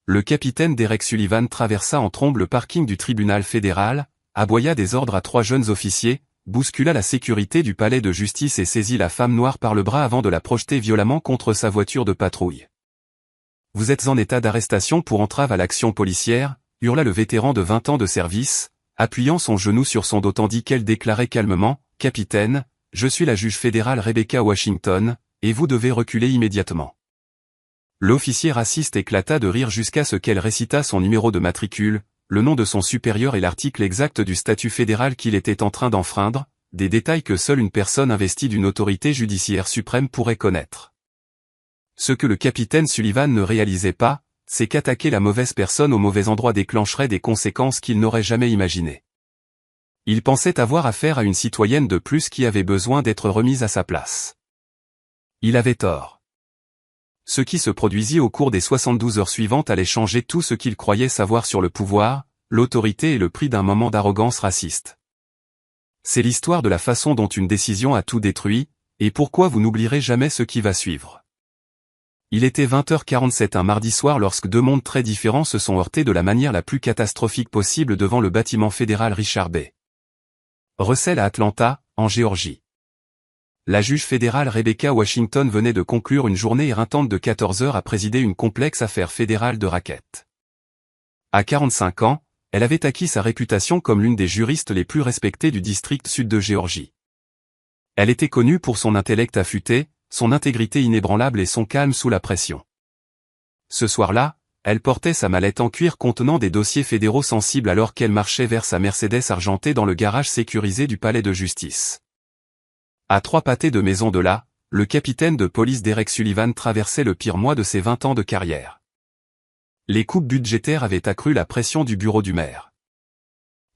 le capitaine Derek Sullivan traversa en trombe le parking du tribunal fédéral, aboya des ordres à 3 jeunes officiers, bouscula la sécurité du palais de justice et saisit la femme noire par le bras avant de la projeter violemment contre sa voiture de patrouille. « Vous êtes en état d'arrestation pour entrave à l'action policière », hurla le vétéran de 20 ans de service, appuyant son genou sur son dos tandis qu'elle déclarait calmement, « Capitaine, je suis la juge fédérale Rebecca Washington, et vous devez reculer immédiatement. » L'officier raciste éclata de rire jusqu'à ce qu'elle récitât son numéro de matricule, le nom de son supérieur et l'article exact du statut fédéral qu'il était en train d'enfreindre, des détails que seule une personne investie d'une autorité judiciaire suprême pourrait connaître. Ce que le capitaine Sullivan ne réalisait pas, c'est qu'attaquer la mauvaise personne au mauvais endroit déclencherait des conséquences qu'il n'aurait jamais imaginées. Il pensait avoir affaire à une citoyenne de plus qui avait besoin d'être remise à sa place. Il avait tort. Ce qui se produisit au cours des 72 heures suivantes allait changer tout ce qu'il croyait savoir sur le pouvoir, l'autorité et le prix d'un moment d'arrogance raciste. C'est l'histoire de la façon dont une décision a tout détruit, et pourquoi vous n'oublierez jamais ce qui va suivre. Il était 20h47 un mardi soir lorsque 2 mondes très différents se sont heurtés de la manière la plus catastrophique possible devant le bâtiment fédéral Richard B. Russell à Atlanta, en Géorgie. La juge fédérale Rebecca Washington venait de conclure une journée éreintante de 14 heures à présider une complexe affaire fédérale de racket. À 45 ans, elle avait acquis sa réputation comme l'une des juristes les plus respectées du district sud de Géorgie. Elle était connue pour son intellect affûté, son intégrité inébranlable et son calme sous la pression. Ce soir-là, elle portait sa mallette en cuir contenant des dossiers fédéraux sensibles alors qu'elle marchait vers sa Mercedes argentée dans le garage sécurisé du palais de justice. À 3 pâtés de maison de là, le capitaine de police Derek Sullivan traversait le pire mois de ses 20 ans de carrière. Les coupes budgétaires avaient accru la pression du bureau du maire.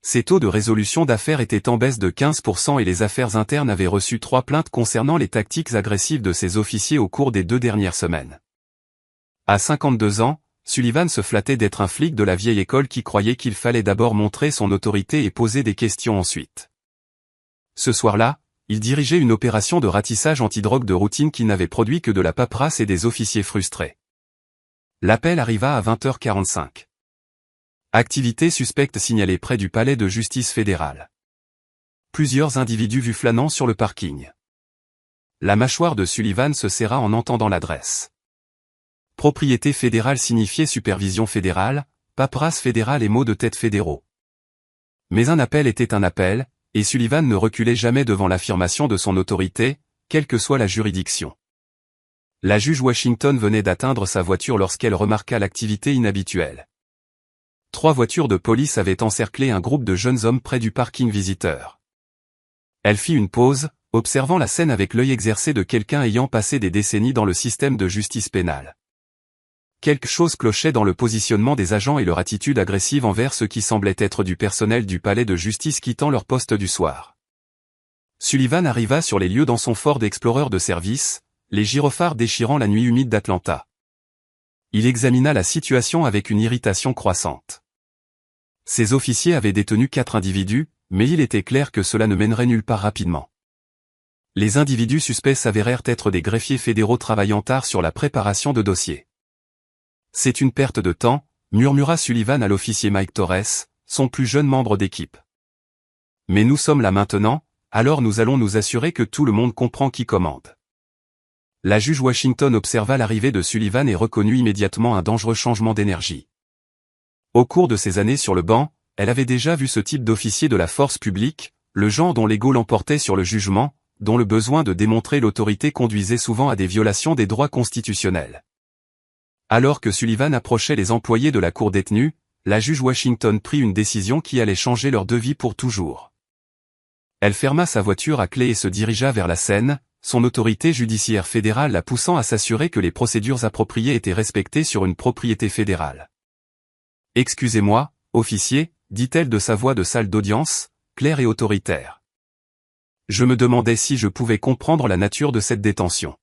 Ses taux de résolution d'affaires étaient en baisse de 15% et les affaires internes avaient reçu 3 plaintes concernant les tactiques agressives de ses officiers au cours des 2 dernières semaines. À 52 ans, Sullivan se flattait d'être un flic de la vieille école qui croyait qu'il fallait d'abord montrer son autorité et poser des questions ensuite. Ce soir-là, il dirigeait une opération de ratissage antidrogue de routine qui n'avait produit que de la paperasse et des officiers frustrés. L'appel arriva à 20h45. Activité suspecte signalée près du palais de justice fédéral. Plusieurs individus vus flânant sur le parking. La mâchoire de Sullivan se serra en entendant l'adresse. Propriété fédérale signifiait supervision fédérale, paperasse fédérale et mots de tête fédéraux. Mais un appel était un appel, et Sullivan ne reculait jamais devant l'affirmation de son autorité, quelle que soit la juridiction. La juge Washington venait d'atteindre sa voiture lorsqu'elle remarqua l'activité inhabituelle. 3 voitures de police avaient encerclé un groupe de jeunes hommes près du parking visiteur. Elle fit une pause, observant la scène avec l'œil exercé de quelqu'un ayant passé des décennies dans le système de justice pénale. Quelque chose clochait dans le positionnement des agents et leur attitude agressive envers ce qui semblait être du personnel du palais de justice quittant leur poste du soir. Sullivan arriva sur les lieux dans son Ford Explorer de service, les gyrophares déchirant la nuit humide d'Atlanta. Il examina la situation avec une irritation croissante. Ses officiers avaient détenu 4 individus, mais il était clair que cela ne mènerait nulle part rapidement. Les individus suspects s'avérèrent être des greffiers fédéraux travaillant tard sur la préparation de dossiers. C'est une perte de temps, murmura Sullivan à l'officier Mike Torres, son plus jeune membre d'équipe. Mais nous sommes là maintenant, alors nous allons nous assurer que tout le monde comprend qui commande. La juge Washington observa l'arrivée de Sullivan et reconnut immédiatement un dangereux changement d'énergie. Au cours de ses années sur le banc, elle avait déjà vu ce type d'officier de la force publique, le genre dont l'ego l'emportait sur le jugement, dont le besoin de démontrer l'autorité conduisait souvent à des violations des droits constitutionnels. Alors que Sullivan approchait les employés de la cour détenue, la juge Washington prit une décision qui allait changer leur vie pour toujours. Elle ferma sa voiture à clé et se dirigea vers la scène, son autorité judiciaire fédérale la poussant à s'assurer que les procédures appropriées étaient respectées sur une propriété fédérale. « Excusez-moi, officier », dit-elle de sa voix de salle d'audience, claire et autoritaire. Je me demandais si je pouvais comprendre la nature de cette détention.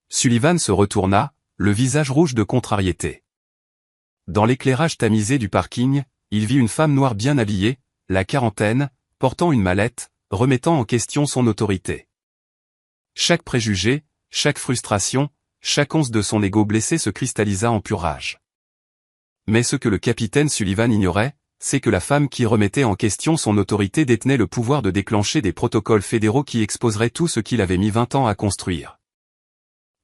Sullivan se retourna, le visage rouge de contrariété. Dans l'éclairage tamisé du parking, il vit une femme noire bien habillée, la quarantaine, portant une mallette, remettant en question son autorité. Chaque préjugé, chaque frustration, chaque once de son ego blessé se cristallisa en pure rage. Mais ce que le capitaine Sullivan ignorait, c'est que la femme qui remettait en question son autorité détenait le pouvoir de déclencher des protocoles fédéraux qui exposeraient tout ce qu'il avait mis 20 ans à construire.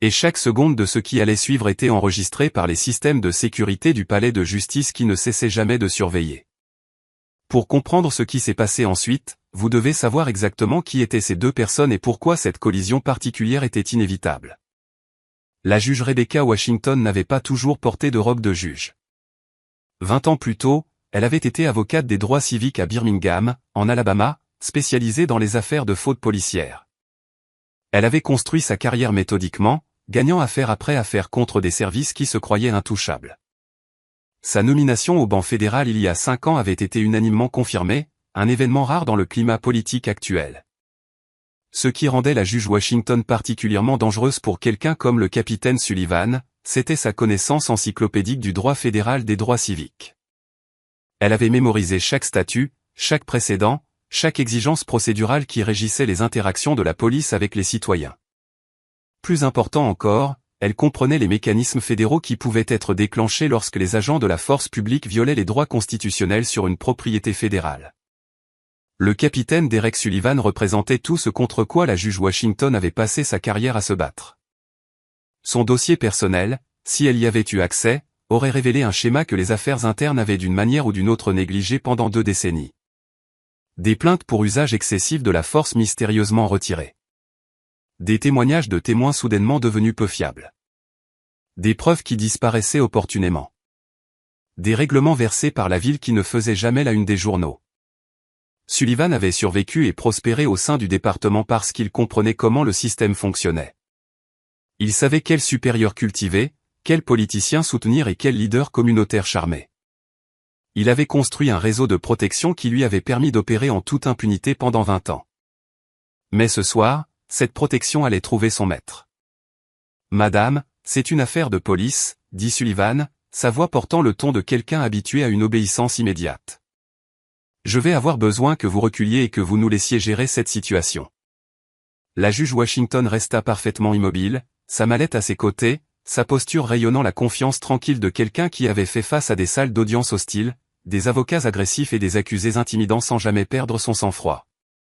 Et chaque seconde de ce qui allait suivre était enregistrée par les systèmes de sécurité du palais de justice qui ne cessaient jamais de surveiller. Pour comprendre ce qui s'est passé ensuite, vous devez savoir exactement qui étaient ces deux personnes et pourquoi cette collision particulière était inévitable. La juge Rebecca Washington n'avait pas toujours porté de robe de juge. 20 ans plus tôt, elle avait été avocate des droits civiques à Birmingham, en Alabama, spécialisée dans les affaires de faute policière. Elle avait construit sa carrière méthodiquement, gagnant affaire après affaire contre des services qui se croyaient intouchables. Sa nomination au banc fédéral il y a 5 ans avait été unanimement confirmée, un événement rare dans le climat politique actuel. Ce qui rendait la juge Washington particulièrement dangereuse pour quelqu'un comme le capitaine Sullivan, c'était sa connaissance encyclopédique du droit fédéral des droits civiques. Elle avait mémorisé chaque statut, chaque précédent, chaque exigence procédurale qui régissait les interactions de la police avec les citoyens. Plus important encore, elle comprenait les mécanismes fédéraux qui pouvaient être déclenchés lorsque les agents de la force publique violaient les droits constitutionnels sur une propriété fédérale. Le capitaine Derek Sullivan représentait tout ce contre quoi la juge Washington avait passé sa carrière à se battre. Son dossier personnel, si elle y avait eu accès, aurait révélé un schéma que les affaires internes avaient d'une manière ou d'une autre négligé pendant 2 décennies. Des plaintes pour usage excessif de la force mystérieusement retirées. Des témoignages de témoins soudainement devenus peu fiables. Des preuves qui disparaissaient opportunément. Des règlements versés par la ville qui ne faisaient jamais la une des journaux. Sullivan avait survécu et prospéré au sein du département parce qu'il comprenait comment le système fonctionnait. Il savait quel supérieur cultiver, quel politicien soutenir et quel leader communautaire charmer. Il avait construit un réseau de protection qui lui avait permis d'opérer en toute impunité pendant 20 ans. Mais ce soir, cette protection allait trouver son maître. « Madame, c'est une affaire de police », dit Sullivan, sa voix portant le ton de quelqu'un habitué à une obéissance immédiate. « Je vais avoir besoin que vous reculiez et que vous nous laissiez gérer cette situation. » La juge Washington resta parfaitement immobile, sa mallette à ses côtés, sa posture rayonnant la confiance tranquille de quelqu'un qui avait fait face à des salles d'audience hostiles, des avocats agressifs et des accusés intimidants sans jamais perdre son sang-froid.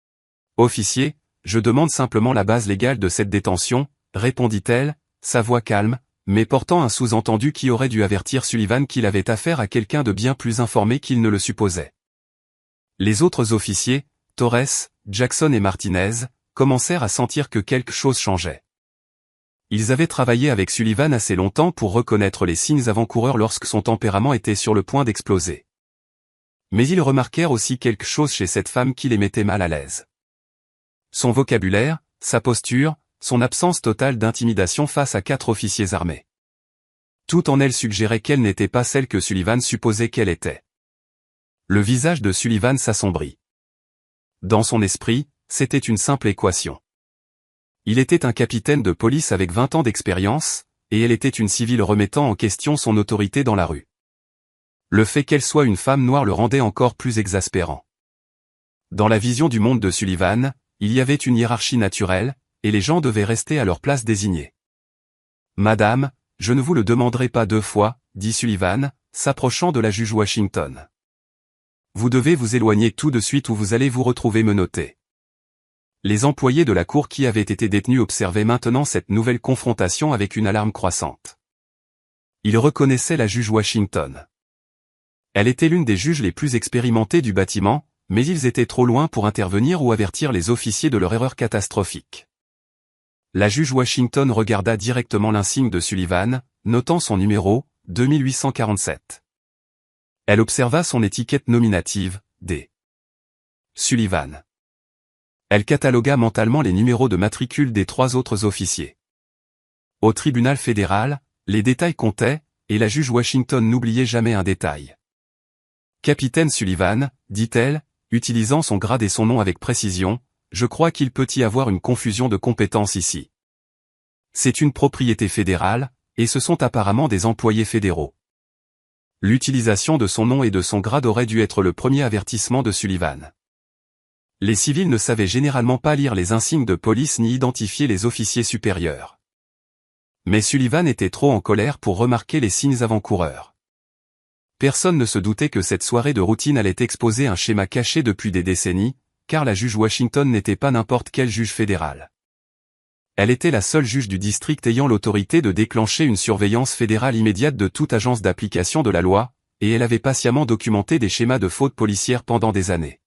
« Officier, je demande simplement la base légale de cette détention, » répondit-elle, sa voix calme, mais portant un sous-entendu qui aurait dû avertir Sullivan qu'il avait affaire à quelqu'un de bien plus informé qu'il ne le supposait. Les autres officiers, Torres, Jackson et Martinez, commencèrent à sentir que quelque chose changeait. Ils avaient travaillé avec Sullivan assez longtemps pour reconnaître les signes avant-coureurs lorsque son tempérament était sur le point d'exploser. Mais ils remarquèrent aussi quelque chose chez cette femme qui les mettait mal à l'aise. Son vocabulaire, sa posture, son absence totale d'intimidation face à 4 officiers armés. Tout en elle suggérait qu'elle n'était pas celle que Sullivan supposait qu'elle était. Le visage de Sullivan s'assombrit. Dans son esprit, c'était une simple équation. Il était un capitaine de police avec 20 ans d'expérience, et elle était une civile remettant en question son autorité dans la rue. Le fait qu'elle soit une femme noire le rendait encore plus exaspérant. Dans la vision du monde de Sullivan, il y avait une hiérarchie naturelle, et les gens devaient rester à leur place désignée. « Madame, je ne vous le demanderai pas 2 fois, dit Sullivan, s'approchant de la juge Washington. Vous devez vous éloigner tout de suite ou vous allez vous retrouver menotté. Les employés de la cour qui avaient été détenus observaient maintenant cette nouvelle confrontation avec une alarme croissante. Ils reconnaissaient la juge Washington. Elle était l'une des juges les plus expérimentées du bâtiment, mais ils étaient trop loin pour intervenir ou avertir les officiers de leur erreur catastrophique. La juge Washington regarda directement l'insigne de Sullivan, notant son numéro, 2847. Elle observa son étiquette nominative, D. Sullivan. Elle catalogua mentalement les numéros de matricule des 3 autres officiers. Au tribunal fédéral, les détails comptaient, et la juge Washington n'oubliait jamais un détail. « Capitaine Sullivan, dit-elle, utilisant son grade et son nom avec précision, je crois qu'il peut y avoir une confusion de compétences ici. C'est une propriété fédérale, et ce sont apparemment des employés fédéraux. » L'utilisation de son nom et de son grade aurait dû être le premier avertissement de Sullivan. Les civils ne savaient généralement pas lire les insignes de police ni identifier les officiers supérieurs. Mais Sullivan était trop en colère pour remarquer les signes avant-coureurs. Personne ne se doutait que cette soirée de routine allait exposer un schéma caché depuis des décennies, car la juge Washington n'était pas n'importe quel juge fédéral. Elle était la seule juge du district ayant l'autorité de déclencher une surveillance fédérale immédiate de toute agence d'application de la loi, et elle avait patiemment documenté des schémas de fautes policières pendant des années.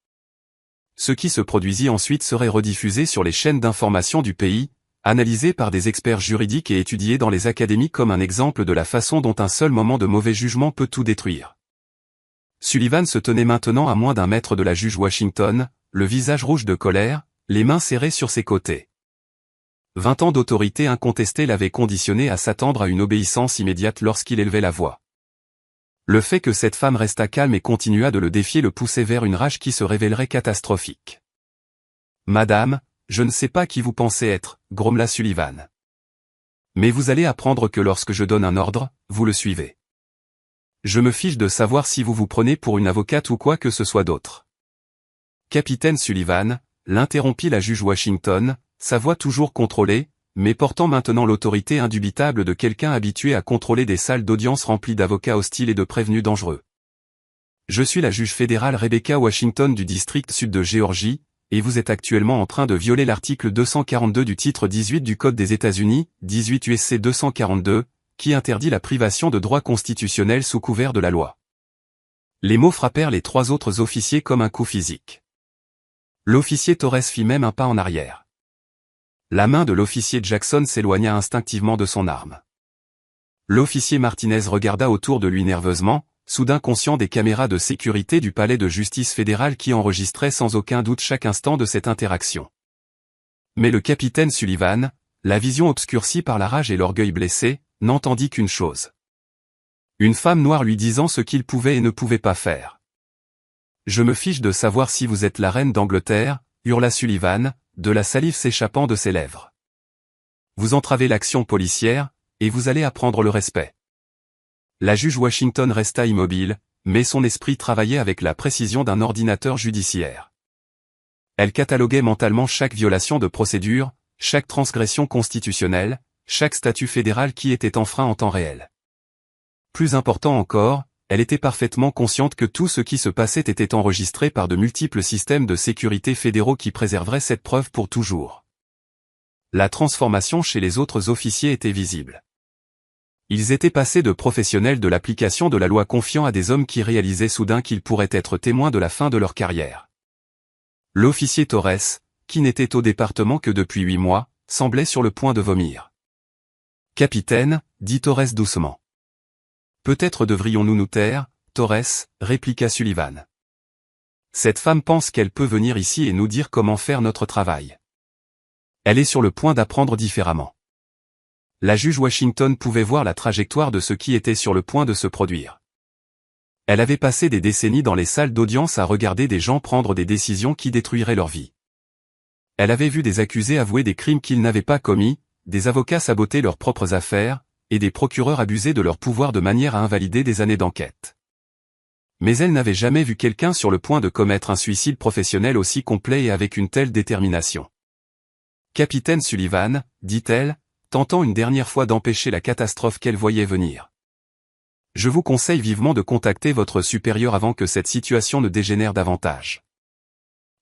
Ce qui se produisit ensuite serait rediffusé sur les chaînes d'information du pays, analysé par des experts juridiques et étudié dans les académies comme un exemple de la façon dont un seul moment de mauvais jugement peut tout détruire. Sullivan se tenait maintenant à moins d'1 mètre de la juge Washington, le visage rouge de colère, les mains serrées sur ses côtés. 20 ans d'autorité incontestée l'avaient conditionné à s'attendre à une obéissance immédiate lorsqu'il élevait la voix. Le fait que cette femme restât calme et continua de le défier le poussait vers une rage qui se révélerait catastrophique. « Madame, je ne sais pas qui vous pensez être, » grommela Sullivan. « Mais vous allez apprendre que lorsque je donne un ordre, vous le suivez. Je me fiche de savoir si vous vous prenez pour une avocate ou quoi que ce soit d'autre. » Capitaine Sullivan, l'interrompit la juge Washington, sa voix toujours contrôlée, mais portant maintenant l'autorité indubitable de quelqu'un habitué à contrôler des salles d'audience remplies d'avocats hostiles et de prévenus dangereux. Je suis la juge fédérale Rebecca Washington du district sud de Géorgie, et vous êtes actuellement en train de violer l'article 242 du titre 18 du Code des États-Unis, 18 USC 242, qui interdit la privation de droits constitutionnels sous couvert de la loi. Les mots frappèrent les 3 autres officiers comme un coup physique. L'officier Torres fit même un pas en arrière. La main de l'officier Jackson s'éloigna instinctivement de son arme. L'officier Martinez regarda autour de lui nerveusement, soudain conscient des caméras de sécurité du palais de justice fédéral qui enregistraient sans aucun doute chaque instant de cette interaction. Mais le capitaine Sullivan, la vision obscurcie par la rage et l'orgueil blessé, n'entendit qu'une chose. Une femme noire lui disant ce qu'il pouvait et ne pouvait pas faire. « Je me fiche de savoir si vous êtes la reine d'Angleterre, » hurla Sullivan, de la salive s'échappant de ses lèvres. « Vous entravez l'action policière, et vous allez apprendre le respect. » La juge Washington resta immobile, mais son esprit travaillait avec la précision d'un ordinateur judiciaire. Elle cataloguait mentalement chaque violation de procédure, chaque transgression constitutionnelle, chaque statut fédéral qui était enfreint en temps réel. Plus important encore, elle était parfaitement consciente que tout ce qui se passait était enregistré par de multiples systèmes de sécurité fédéraux qui préserveraient cette preuve pour toujours. La transformation chez les autres officiers était visible. Ils étaient passés de professionnels de l'application de la loi confiants à des hommes qui réalisaient soudain qu'ils pourraient être témoins de la fin de leur carrière. L'officier Torres, qui n'était au département que depuis 8 mois, semblait sur le point de vomir. « Capitaine, » dit Torres doucement. « Peut-être devrions-nous nous taire, Torres, » répliqua Sullivan. « Cette femme pense qu'elle peut venir ici et nous dire comment faire notre travail. Elle est sur le point d'apprendre différemment. » La juge Washington pouvait voir la trajectoire de ce qui était sur le point de se produire. Elle avait passé des décennies dans les salles d'audience à regarder des gens prendre des décisions qui détruiraient leur vie. Elle avait vu des accusés avouer des crimes qu'ils n'avaient pas commis, des avocats saboter leurs propres affaires, et des procureurs abuser de leur pouvoir de manière à invalider des années d'enquête. Mais elle n'avait jamais vu quelqu'un sur le point de commettre un suicide professionnel aussi complet et avec une telle détermination. « Capitaine Sullivan, » dit-elle, tentant une dernière fois d'empêcher la catastrophe qu'elle voyait venir. « Je vous conseille vivement de contacter votre supérieur avant que cette situation ne dégénère davantage. »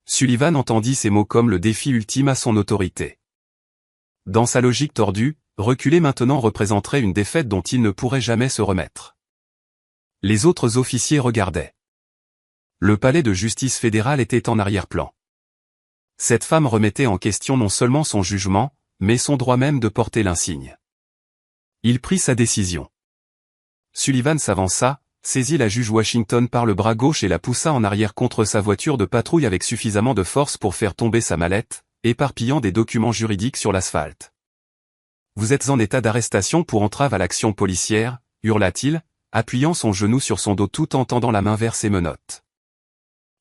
Sullivan entendit ces mots comme le défi ultime à son autorité. Dans sa logique tordue, reculer maintenant représenterait une défaite dont il ne pourrait jamais se remettre. Les autres officiers regardaient. Le palais de justice fédéral était en arrière-plan. Cette femme remettait en question non seulement son jugement, mais son droit même de porter l'insigne. Il prit sa décision. Sullivan s'avança, saisit la juge Washington par le bras gauche et la poussa en arrière contre sa voiture de patrouille avec suffisamment de force pour faire tomber sa mallette, éparpillant des documents juridiques sur l'asphalte. « Vous êtes en état d'arrestation pour entrave à l'action policière », hurla-t-il, appuyant son genou sur son dos tout en tendant la main vers ses menottes.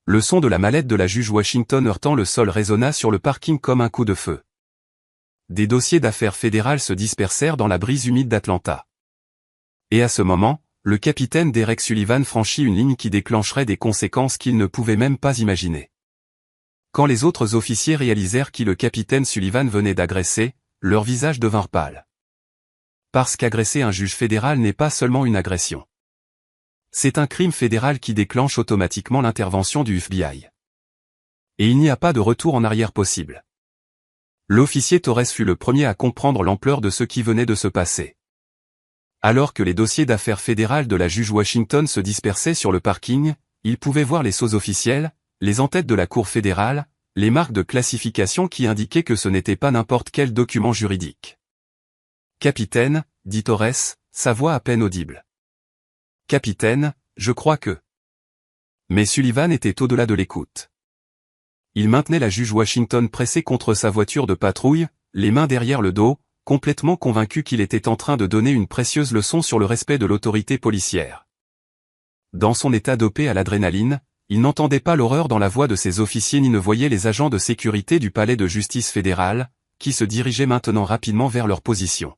Le son de la mallette de la juge Washington heurtant le sol résonna sur le parking comme un coup de feu. Des dossiers d'affaires fédérales se dispersèrent dans la brise humide d'Atlanta. Et à ce moment, le capitaine Derek Sullivan franchit une ligne qui déclencherait des conséquences qu'il ne pouvait même pas imaginer. Quand les autres officiers réalisèrent qui le capitaine Sullivan venait d'agresser, leurs visages devinrent pâles. Parce qu'agresser un juge fédéral n'est pas seulement une agression. C'est un crime fédéral qui déclenche automatiquement l'intervention du FBI. Et il n'y a pas de retour en arrière possible. L'officier Torres fut le premier à comprendre l'ampleur de ce qui venait de se passer. Alors que les dossiers d'affaires fédérales de la juge Washington se dispersaient sur le parking, il pouvait voir les sceaux officiels, les en-têtes de la Cour fédérale, les marques de classification qui indiquaient que ce n'était pas n'importe quel document juridique. « Capitaine », dit Torres, sa voix à peine audible. « Capitaine, je crois que… » Mais Sullivan était au-delà de l'écoute. Il maintenait la juge Washington pressée contre sa voiture de patrouille, les mains derrière le dos, complètement convaincu qu'il était en train de donner une précieuse leçon sur le respect de l'autorité policière. Dans son état dopé à l'adrénaline, il n'entendait pas l'horreur dans la voix de ses officiers ni ne voyait les agents de sécurité du palais de justice fédéral, qui se dirigeaient maintenant rapidement vers leur position.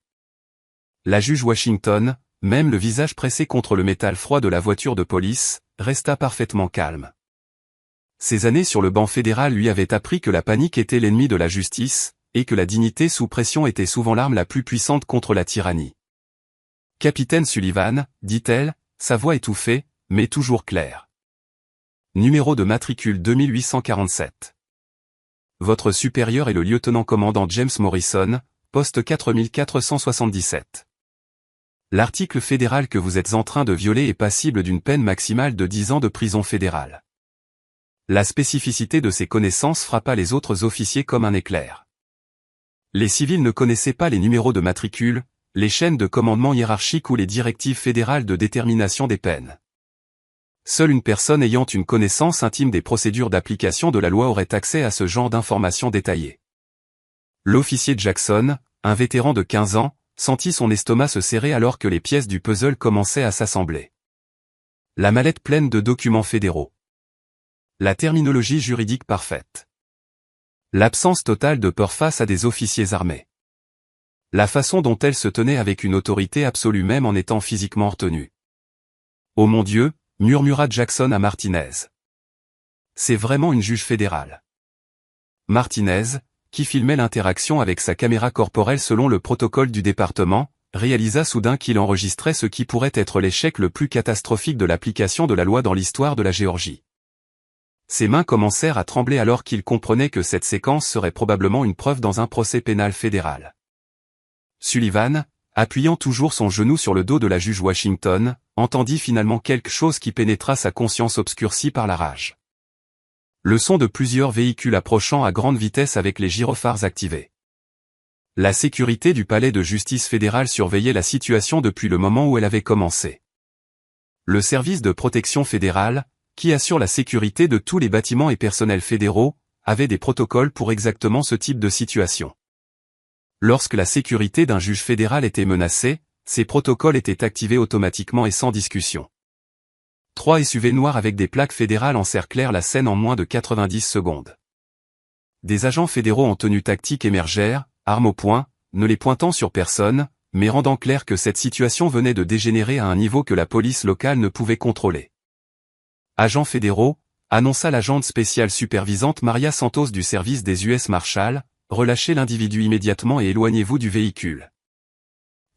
La juge Washington, même le visage pressé contre le métal froid de la voiture de police, resta parfaitement calme. Ces années sur le banc fédéral lui avaient appris que la panique était l'ennemi de la justice, et que la dignité sous pression était souvent l'arme la plus puissante contre la tyrannie. « Capitaine Sullivan », dit-elle, sa voix étouffée, mais toujours claire. Numéro de matricule 2847. Votre supérieur est le lieutenant-commandant James Morrison, poste 4477. L'article fédéral que vous êtes en train de violer est passible d'une peine maximale de 10 ans de prison fédérale. La spécificité de ces connaissances frappa les autres officiers comme un éclair. Les civils ne connaissaient pas les numéros de matricule, les chaînes de commandement hiérarchiques ou les directives fédérales de détermination des peines. Seule une personne ayant une connaissance intime des procédures d'application de la loi aurait accès à ce genre d'informations détaillées. L'officier Jackson, un vétéran de 15 ans, sentit son estomac se serrer alors que les pièces du puzzle commençaient à s'assembler. La mallette pleine de documents fédéraux. La terminologie juridique parfaite. L'absence totale de peur face à des officiers armés. La façon dont elle se tenait avec une autorité absolue même en étant physiquement retenue. « Oh mon Dieu !» murmura Jackson à Martinez. « C'est vraiment une juge fédérale. » Martinez, qui filmait l'interaction avec sa caméra corporelle selon le protocole du département, réalisa soudain qu'il enregistrait ce qui pourrait être l'échec le plus catastrophique de l'application de la loi dans l'histoire de la Géorgie. Ses mains commencèrent à trembler alors qu'il comprenait que cette séquence serait probablement une preuve dans un procès pénal fédéral. Sullivan, appuyant toujours son genou sur le dos de la juge Washington, entendit finalement quelque chose qui pénétra sa conscience obscurcie par la rage. Le son de plusieurs véhicules approchant à grande vitesse avec les gyrophares activés. La sécurité du palais de justice fédéral surveillait la situation depuis le moment où elle avait commencé. Le service de protection fédérale, qui assure la sécurité de tous les bâtiments et personnels fédéraux, avait des protocoles pour exactement ce type de situation. Lorsque la sécurité d'un juge fédéral était menacée, ces protocoles étaient activés automatiquement et sans discussion. 3 SUV noirs avec des plaques fédérales encerclèrent la scène en moins de 90 secondes. Des agents fédéraux en tenue tactique émergèrent, armes au poing, ne les pointant sur personne, mais rendant clair que cette situation venait de dégénérer à un niveau que la police locale ne pouvait contrôler. Agents fédéraux, annonça l'agente spéciale supervisante Maria Santos du service des US Marshals, relâchez l'individu immédiatement et éloignez-vous du véhicule.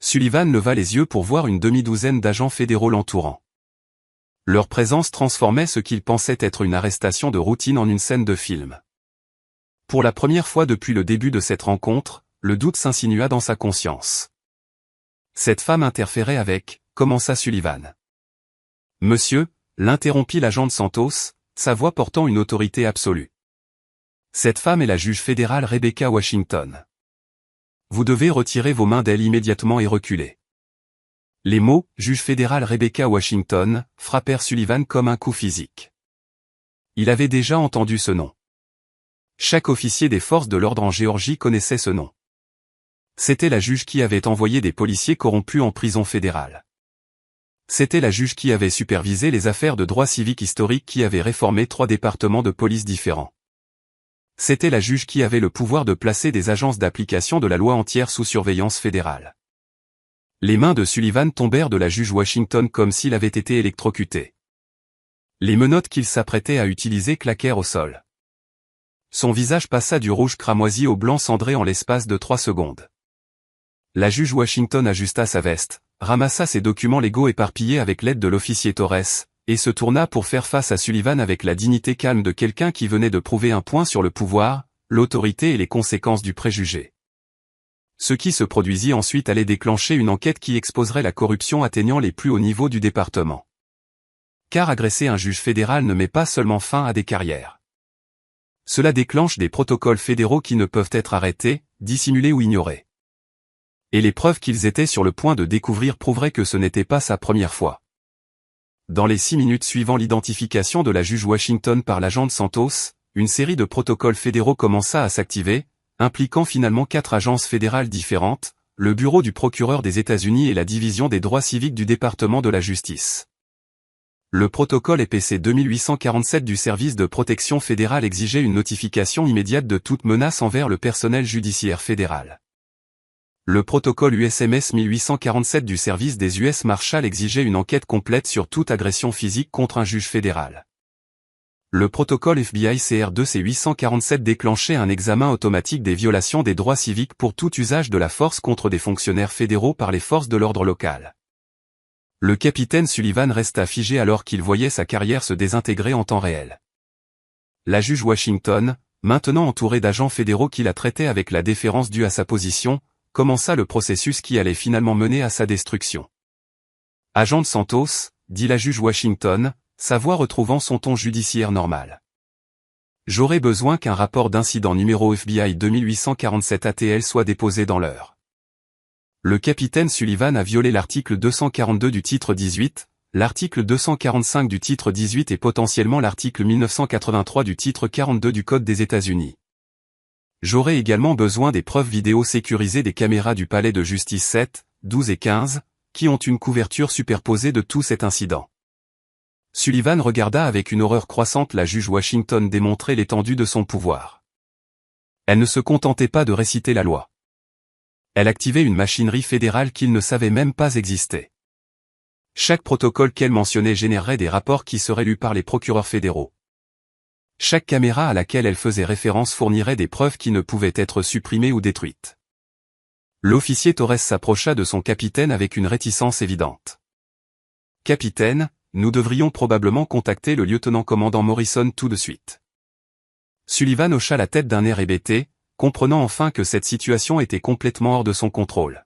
Sullivan leva les yeux pour voir une demi-douzaine d'agents fédéraux l'entourant. Leur présence transformait ce qu'il pensait être une arrestation de routine en une scène de film. Pour la première fois depuis le début de cette rencontre, le doute s'insinua dans sa conscience. Cette femme interférait avec, commença Sullivan. Monsieur, l'interrompit l'agent de Santos, sa voix portant une autorité absolue. Cette femme est la juge fédérale Rebecca Washington. Vous devez retirer vos mains d'elle immédiatement et reculer. Les mots « juge fédérale Rebecca Washington » frappèrent Sullivan comme un coup physique. Il avait déjà entendu ce nom. Chaque officier des forces de l'ordre en Géorgie connaissait ce nom. C'était la juge qui avait envoyé des policiers corrompus en prison fédérale. C'était la juge qui avait supervisé les affaires de droit civique historique qui avait réformé 3 départements de police différents. C'était la juge qui avait le pouvoir de placer des agences d'application de la loi entière sous surveillance fédérale. Les mains de Sullivan tombèrent de la juge Washington comme s'il avait été électrocuté. Les menottes qu'il s'apprêtait à utiliser claquèrent au sol. Son visage passa du rouge cramoisi au blanc cendré en l'espace de 3 secondes. La juge Washington ajusta sa veste, ramassa ses documents légaux éparpillés avec l'aide de l'officier Torres, et se tourna pour faire face à Sullivan avec la dignité calme de quelqu'un qui venait de prouver un point sur le pouvoir, l'autorité et les conséquences du préjugé. Ce qui se produisit ensuite allait déclencher une enquête qui exposerait la corruption atteignant les plus hauts niveaux du département. Car agresser un juge fédéral ne met pas seulement fin à des carrières. Cela déclenche des protocoles fédéraux qui ne peuvent être arrêtés, dissimulés ou ignorés. Et les preuves qu'ils étaient sur le point de découvrir prouveraient que ce n'était pas sa première fois. Dans les 6 minutes suivant l'identification de la juge Washington par l'agent Santos, une série de protocoles fédéraux commença à s'activer, impliquant finalement 4 agences fédérales différentes, le bureau du procureur des États-Unis et la division des droits civiques du département de la justice. Le protocole EPC 2847 du service de protection fédérale exigeait une notification immédiate de toute menace envers le personnel judiciaire fédéral. Le protocole USMS 1847 du service des US Marshals exigeait une enquête complète sur toute agression physique contre un juge fédéral. Le protocole FBI CR2C 847 déclenchait un examen automatique des violations des droits civiques pour tout usage de la force contre des fonctionnaires fédéraux par les forces de l'ordre locales. Le capitaine Sullivan resta figé alors qu'il voyait sa carrière se désintégrer en temps réel. La juge Washington, maintenant entourée d'agents fédéraux qui la traitaient avec la déférence due à sa position, commença le processus qui allait finalement mener à sa destruction. « Agent Santos », dit la juge Washington, sa voix retrouvant son ton judiciaire normal. « J'aurais besoin qu'un rapport d'incident numéro FBI 2847 ATL soit déposé dans l'heure. » Le capitaine Sullivan a violé l'article 242 du titre 18, l'article 245 du titre 18 et potentiellement l'article 1983 du titre 42 du Code des États-Unis. J'aurai également besoin des preuves vidéo sécurisées des caméras du palais de justice 7, 12 et 15, qui ont une couverture superposée de tout cet incident. Sullivan regarda avec une horreur croissante la juge Washington démontrer l'étendue de son pouvoir. Elle ne se contentait pas de réciter la loi. Elle activait une machinerie fédérale qu'il ne savait même pas exister. Chaque protocole qu'elle mentionnait générerait des rapports qui seraient lus par les procureurs fédéraux. Chaque caméra à laquelle elle faisait référence fournirait des preuves qui ne pouvaient être supprimées ou détruites. L'officier Torres s'approcha de son capitaine avec une réticence évidente. « Capitaine, nous devrions probablement contacter le lieutenant-commandant Morrison tout de suite. » Sullivan hocha la tête d'un air hébété, comprenant enfin que cette situation était complètement hors de son contrôle.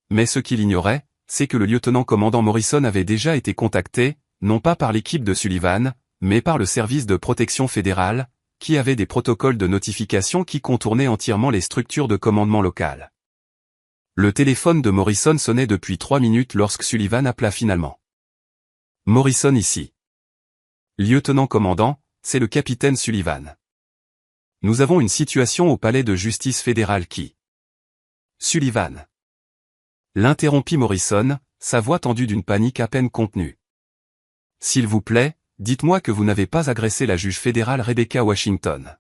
Mais ce qu'il ignorait, c'est que le lieutenant-commandant Morrison avait déjà été contacté, non pas par l'équipe de Sullivan, mais par le service de protection fédérale, qui avait des protocoles de notification qui contournaient entièrement les structures de commandement locales. Le téléphone de Morrison sonnait depuis 3 minutes lorsque Sullivan appela finalement. « Morrison ici. »« Lieutenant-commandant, c'est le capitaine Sullivan. Nous avons une situation au palais de justice fédéral qui... » Sullivan. L'interrompit Morrison, sa voix tendue d'une panique à peine contenue. « S'il vous plaît, dites-moi que vous n'avez pas agressé la juge fédérale Rebecca Washington. »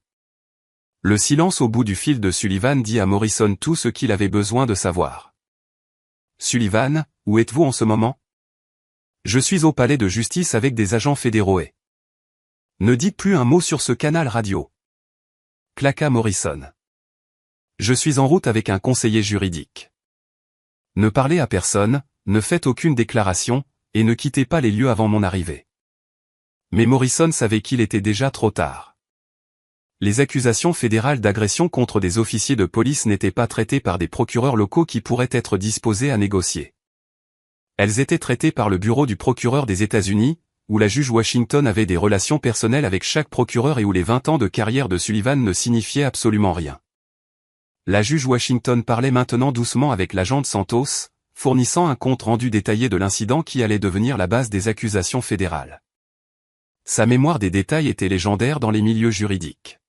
Le silence au bout du fil de Sullivan dit à Morrison tout ce qu'il avait besoin de savoir. « Sullivan, où êtes-vous en ce moment ? » « Je suis au palais de justice avec des agents fédéraux et... »« Ne dites plus un mot sur ce canal radio. » Claqua Morrison. « Je suis en route avec un conseiller juridique. » Ne parlez à personne, ne faites aucune déclaration, et ne quittez pas les lieux avant mon arrivée. Mais Morrison savait qu'il était déjà trop tard. Les accusations fédérales d'agression contre des officiers de police n'étaient pas traitées par des procureurs locaux qui pourraient être disposés à négocier. Elles étaient traitées par le bureau du procureur des États-Unis, où la juge Washington avait des relations personnelles avec chaque procureur et où les 20 ans de carrière de Sullivan ne signifiaient absolument rien. La juge Washington parlait maintenant doucement avec l'agent Santos, fournissant un compte-rendu détaillé de l'incident qui allait devenir la base des accusations fédérales. Sa mémoire des détails était légendaire dans les milieux juridiques.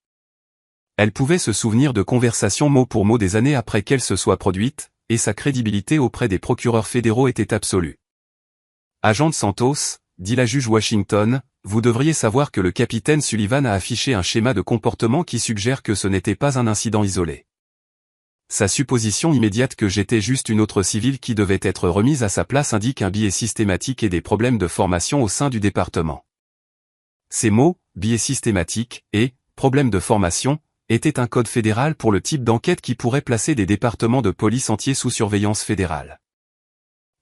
Elle pouvait se souvenir de conversations mot pour mot des années après qu'elles se soient produites, et sa crédibilité auprès des procureurs fédéraux était absolue. « Agent Santos », dit la juge Washington, « vous devriez savoir que le capitaine Sullivan a affiché un schéma de comportement qui suggère que ce n'était pas un incident isolé. Sa supposition immédiate que j'étais juste une autre civile qui devait être remise à sa place indique un biais systématique et des problèmes de formation au sein du département. » Ces mots, biais systématique et problème de formation, était un code fédéral pour le type d'enquête qui pourrait placer des départements de police entiers sous surveillance fédérale.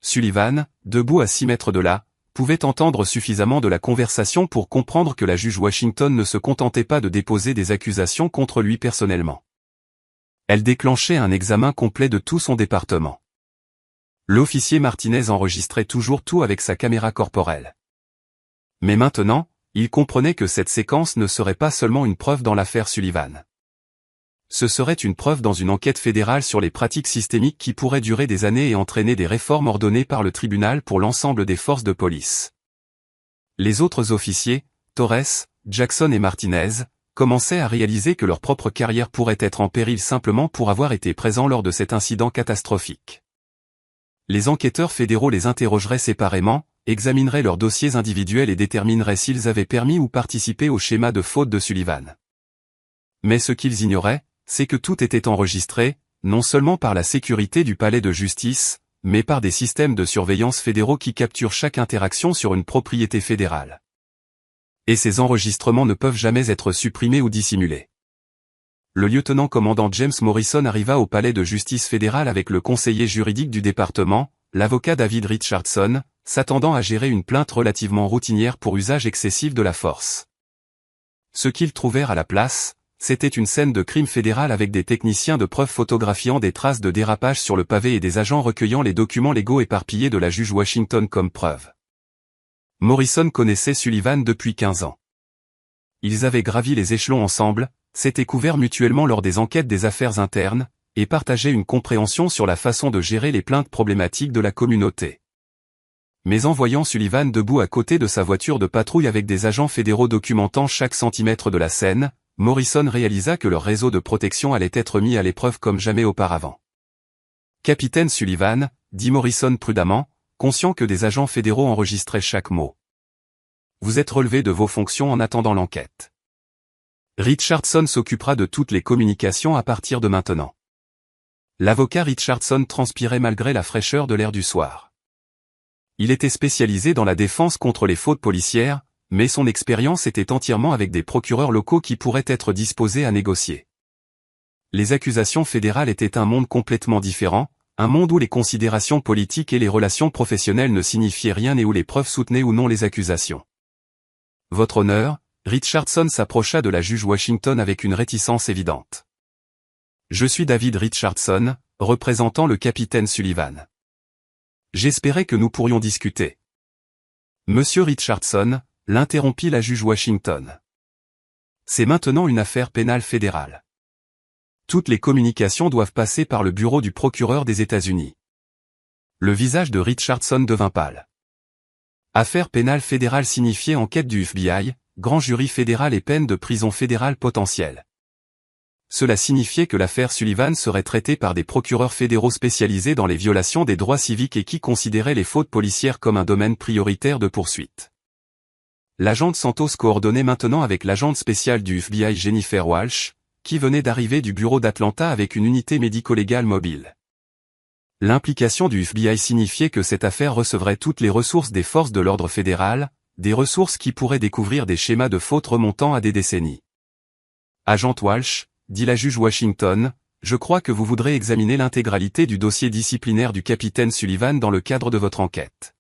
Sullivan, debout à 6 mètres de là, pouvait entendre suffisamment de la conversation pour comprendre que la juge Washington ne se contentait pas de déposer des accusations contre lui personnellement. Elle déclenchait un examen complet de tout son département. L'officier Martinez enregistrait toujours tout avec sa caméra corporelle. Mais maintenant, il comprenait que cette séquence ne serait pas seulement une preuve dans l'affaire Sullivan. Ce serait une preuve dans une enquête fédérale sur les pratiques systémiques qui pourraient durer des années et entraîner des réformes ordonnées par le tribunal pour l'ensemble des forces de police. Les autres officiers, Torres, Jackson et Martinez, commençaient à réaliser que leur propre carrière pourrait être en péril simplement pour avoir été présents lors de cet incident catastrophique. Les enquêteurs fédéraux les interrogeraient séparément, examineraient leurs dossiers individuels et détermineraient s'ils avaient permis ou participé au schéma de faute de Sullivan. Mais ce qu'ils ignoraient, c'est que tout était enregistré, non seulement par la sécurité du palais de justice, mais par des systèmes de surveillance fédéraux qui capturent chaque interaction sur une propriété fédérale. Et ces enregistrements ne peuvent jamais être supprimés ou dissimulés. Le lieutenant-commandant James Morrison arriva au palais de justice fédéral avec le conseiller juridique du département, l'avocat David Richardson, s'attendant à gérer une plainte relativement routinière pour usage excessif de la force. Ce qu'ils trouvèrent à la place, c'était une scène de crime fédéral avec des techniciens de preuve photographiant des traces de dérapage sur le pavé et des agents recueillant les documents légaux éparpillés de la juge Washington comme preuve. Morrison connaissait Sullivan depuis 15 ans. Ils avaient gravi les échelons ensemble, s'étaient couverts mutuellement lors des enquêtes des affaires internes, et partageaient une compréhension sur la façon de gérer les plaintes problématiques de la communauté. Mais en voyant Sullivan debout à côté de sa voiture de patrouille avec des agents fédéraux documentant chaque centimètre de la scène, Morrison réalisa que leur réseau de protection allait être mis à l'épreuve comme jamais auparavant. « Capitaine Sullivan », dit Morrison prudemment, conscient que des agents fédéraux enregistraient chaque mot. « Vous êtes relevé de vos fonctions en attendant l'enquête. Richardson s'occupera de toutes les communications à partir de maintenant. » L'avocat Richardson transpirait malgré la fraîcheur de l'air du soir. Il était spécialisé dans la défense contre les fautes policières, mais son expérience était entièrement avec des procureurs locaux qui pourraient être disposés à négocier. Les accusations fédérales étaient un monde complètement différent, un monde où les considérations politiques et les relations professionnelles ne signifiaient rien et où les preuves soutenaient ou non les accusations. « Votre honneur », Richardson s'approcha de la juge Washington avec une réticence évidente. « Je suis David Richardson, représentant le capitaine Sullivan. J'espérais que nous pourrions discuter. » Monsieur Richardson, l'interrompit la juge Washington. C'est maintenant une affaire pénale fédérale. Toutes les communications doivent passer par le bureau du procureur des États-Unis. Le visage de Richardson devint pâle. Affaire pénale fédérale signifiait enquête du FBI, grand jury fédéral et peine de prison fédérale potentielle. Cela signifiait que l'affaire Sullivan serait traitée par des procureurs fédéraux spécialisés dans les violations des droits civiques et qui considéraient les fautes policières comme un domaine prioritaire de poursuite. L'agente Santos coordonnait maintenant avec l'agente spéciale du FBI Jennifer Walsh, qui venait d'arriver du bureau d'Atlanta avec une unité médico-légale mobile. L'implication du FBI signifiait que cette affaire recevrait toutes les ressources des forces de l'ordre fédéral, des ressources qui pourraient découvrir des schémas de fautes remontant à des décennies. Agente Walsh, dit la juge Washington, je crois que vous voudrez examiner l'intégralité du dossier disciplinaire du capitaine Sullivan dans le cadre de votre enquête.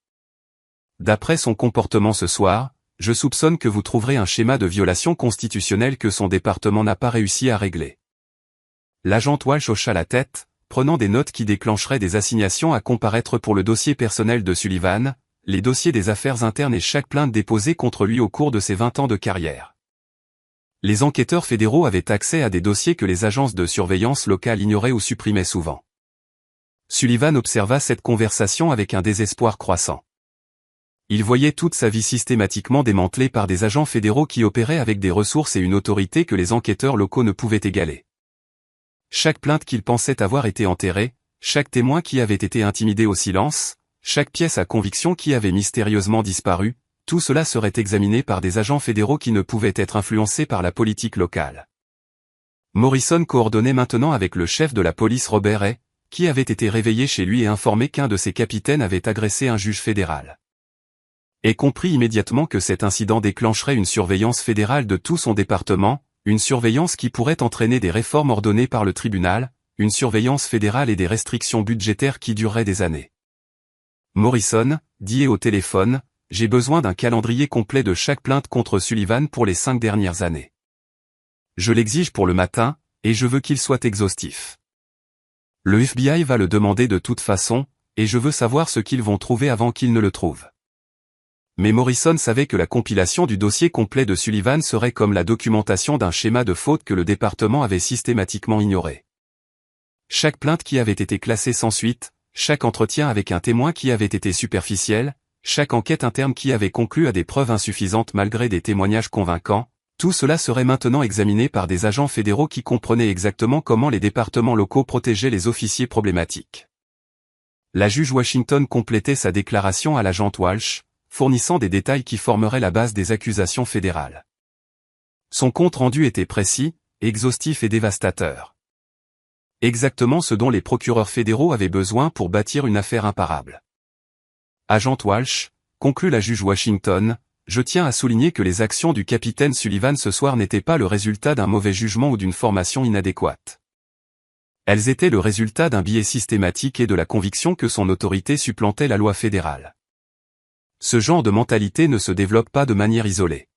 D'après son comportement ce soir, je soupçonne que vous trouverez un schéma de violation constitutionnelle que son département n'a pas réussi à régler. L'agent Walsh hocha la tête, prenant des notes qui déclencheraient des assignations à comparaître pour le dossier personnel de Sullivan, les dossiers des affaires internes et chaque plainte déposée contre lui au cours de ses 20 ans de carrière. Les enquêteurs fédéraux avaient accès à des dossiers que les agences de surveillance locales ignoraient ou supprimaient souvent. Sullivan observa cette conversation avec un désespoir croissant. Il voyait toute sa vie systématiquement démantelée par des agents fédéraux qui opéraient avec des ressources et une autorité que les enquêteurs locaux ne pouvaient égaler. Chaque plainte qu'il pensait avoir été enterrée, chaque témoin qui avait été intimidé au silence, chaque pièce à conviction qui avait mystérieusement disparu, tout cela serait examiné par des agents fédéraux qui ne pouvaient être influencés par la politique locale. Morrison coordonnait maintenant avec le chef de la police Robert Hay, qui avait été réveillé chez lui et informé qu'un de ses capitaines avait agressé un juge fédéral. Et comprit immédiatement que cet incident déclencherait une surveillance fédérale de tout son département, une surveillance qui pourrait entraîner des réformes ordonnées par le tribunal, une surveillance fédérale et des restrictions budgétaires qui dureraient des années. Morrison, dit au téléphone, j'ai besoin d'un calendrier complet de chaque plainte contre Sullivan pour les 5 dernières années. Je l'exige pour le matin, et je veux qu'il soit exhaustif. Le FBI va le demander de toute façon, et je veux savoir ce qu'ils vont trouver avant qu'ils ne le trouvent. Mais Morrison savait que la compilation du dossier complet de Sullivan serait comme la documentation d'un schéma de faute que le département avait systématiquement ignoré. Chaque plainte qui avait été classée sans suite, chaque entretien avec un témoin qui avait été superficiel, chaque enquête interne qui avait conclu à des preuves insuffisantes malgré des témoignages convaincants, tout cela serait maintenant examiné par des agents fédéraux qui comprenaient exactement comment les départements locaux protégeaient les officiers problématiques. La juge Washington complétait sa déclaration à l'agent Walsh, fournissant des détails qui formeraient la base des accusations fédérales. Son compte-rendu était précis, exhaustif et dévastateur. Exactement ce dont les procureurs fédéraux avaient besoin pour bâtir une affaire imparable. Agent Walsh, conclut la juge Washington, je tiens à souligner que les actions du capitaine Sullivan ce soir n'étaient pas le résultat d'un mauvais jugement ou d'une formation inadéquate. Elles étaient le résultat d'un biais systématique et de la conviction que son autorité supplantait la loi fédérale. Ce genre de mentalité ne se développe pas de manière isolée.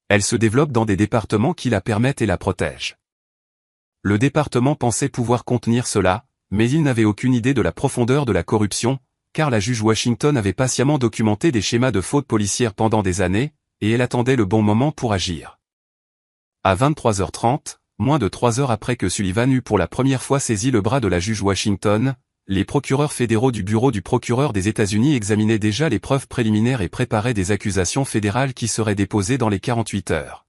Elle se développe dans des départements qui la permettent et la protègent. Le département pensait pouvoir contenir cela, mais il n'avait aucune idée de la profondeur de la corruption, car la juge Washington avait patiemment documenté des schémas de fautes policières pendant des années, et elle attendait le bon moment pour agir. À 23h30, moins de 3 heures après que Sullivan eut pour la première fois saisi le bras de la juge Washington, les procureurs fédéraux du bureau du procureur des États-Unis examinaient déjà les preuves préliminaires et préparaient des accusations fédérales qui seraient déposées dans les 48 heures.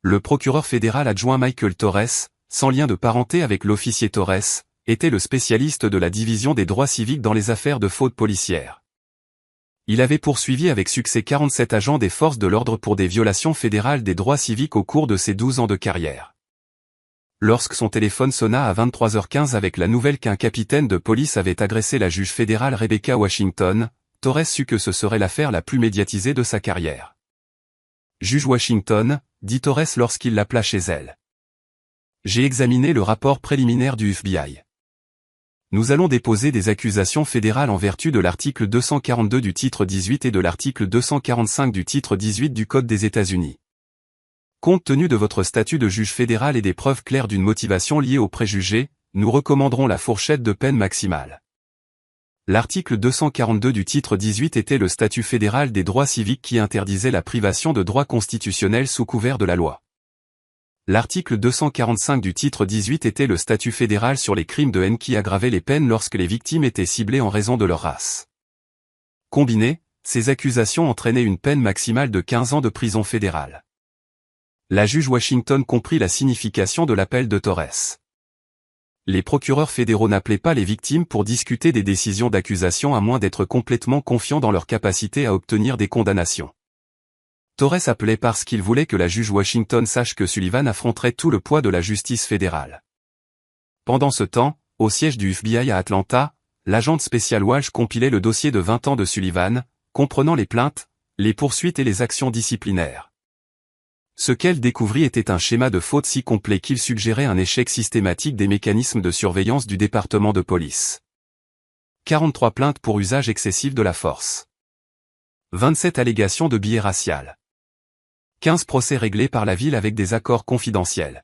Le procureur fédéral adjoint Michael Torres, sans lien de parenté avec l'officier Torres, était le spécialiste de la division des droits civiques dans les affaires de fautes policières. Il avait poursuivi avec succès 47 agents des forces de l'ordre pour des violations fédérales des droits civiques au cours de ses 12 ans de carrière. Lorsque son téléphone sonna à 23h15 avec la nouvelle qu'un capitaine de police avait agressé la juge fédérale Rebecca Washington, Torres sut que ce serait l'affaire la plus médiatisée de sa carrière. Juge Washington, dit Torres lorsqu'il l'appela chez elle. J'ai examiné le rapport préliminaire du FBI. Nous allons déposer des accusations fédérales en vertu de l'article 242 du titre 18 et de l'article 245 du titre 18 du Code des États-Unis. Compte tenu de votre statut de juge fédéral et des preuves claires d'une motivation liée aux préjugés, nous recommanderons la fourchette de peine maximale. L'article 242 du titre 18 était le statut fédéral des droits civiques qui interdisait la privation de droits constitutionnels sous couvert de la loi. L'article 245 du titre 18 était le statut fédéral sur les crimes de haine qui aggravait les peines lorsque les victimes étaient ciblées en raison de leur race. Combinées, ces accusations entraînaient une peine maximale de 15 ans de prison fédérale. La juge Washington comprit la signification de l'appel de Torres. Les procureurs fédéraux n'appelaient pas les victimes pour discuter des décisions d'accusation à moins d'être complètement confiants dans leur capacité à obtenir des condamnations. Torres appelait parce qu'il voulait que la juge Washington sache que Sullivan affronterait tout le poids de la justice fédérale. Pendant ce temps, au siège du FBI à Atlanta, l'agent spécial Walsh compilait le dossier de 20 ans de Sullivan, comprenant les plaintes, les poursuites et les actions disciplinaires. Ce qu'elle découvrit était un schéma de faute si complet qu'il suggérait un échec systématique des mécanismes de surveillance du département de police. 43 plaintes pour usage excessif de la force. 27 allégations de biais racial. 15 procès réglés par la ville avec des accords confidentiels.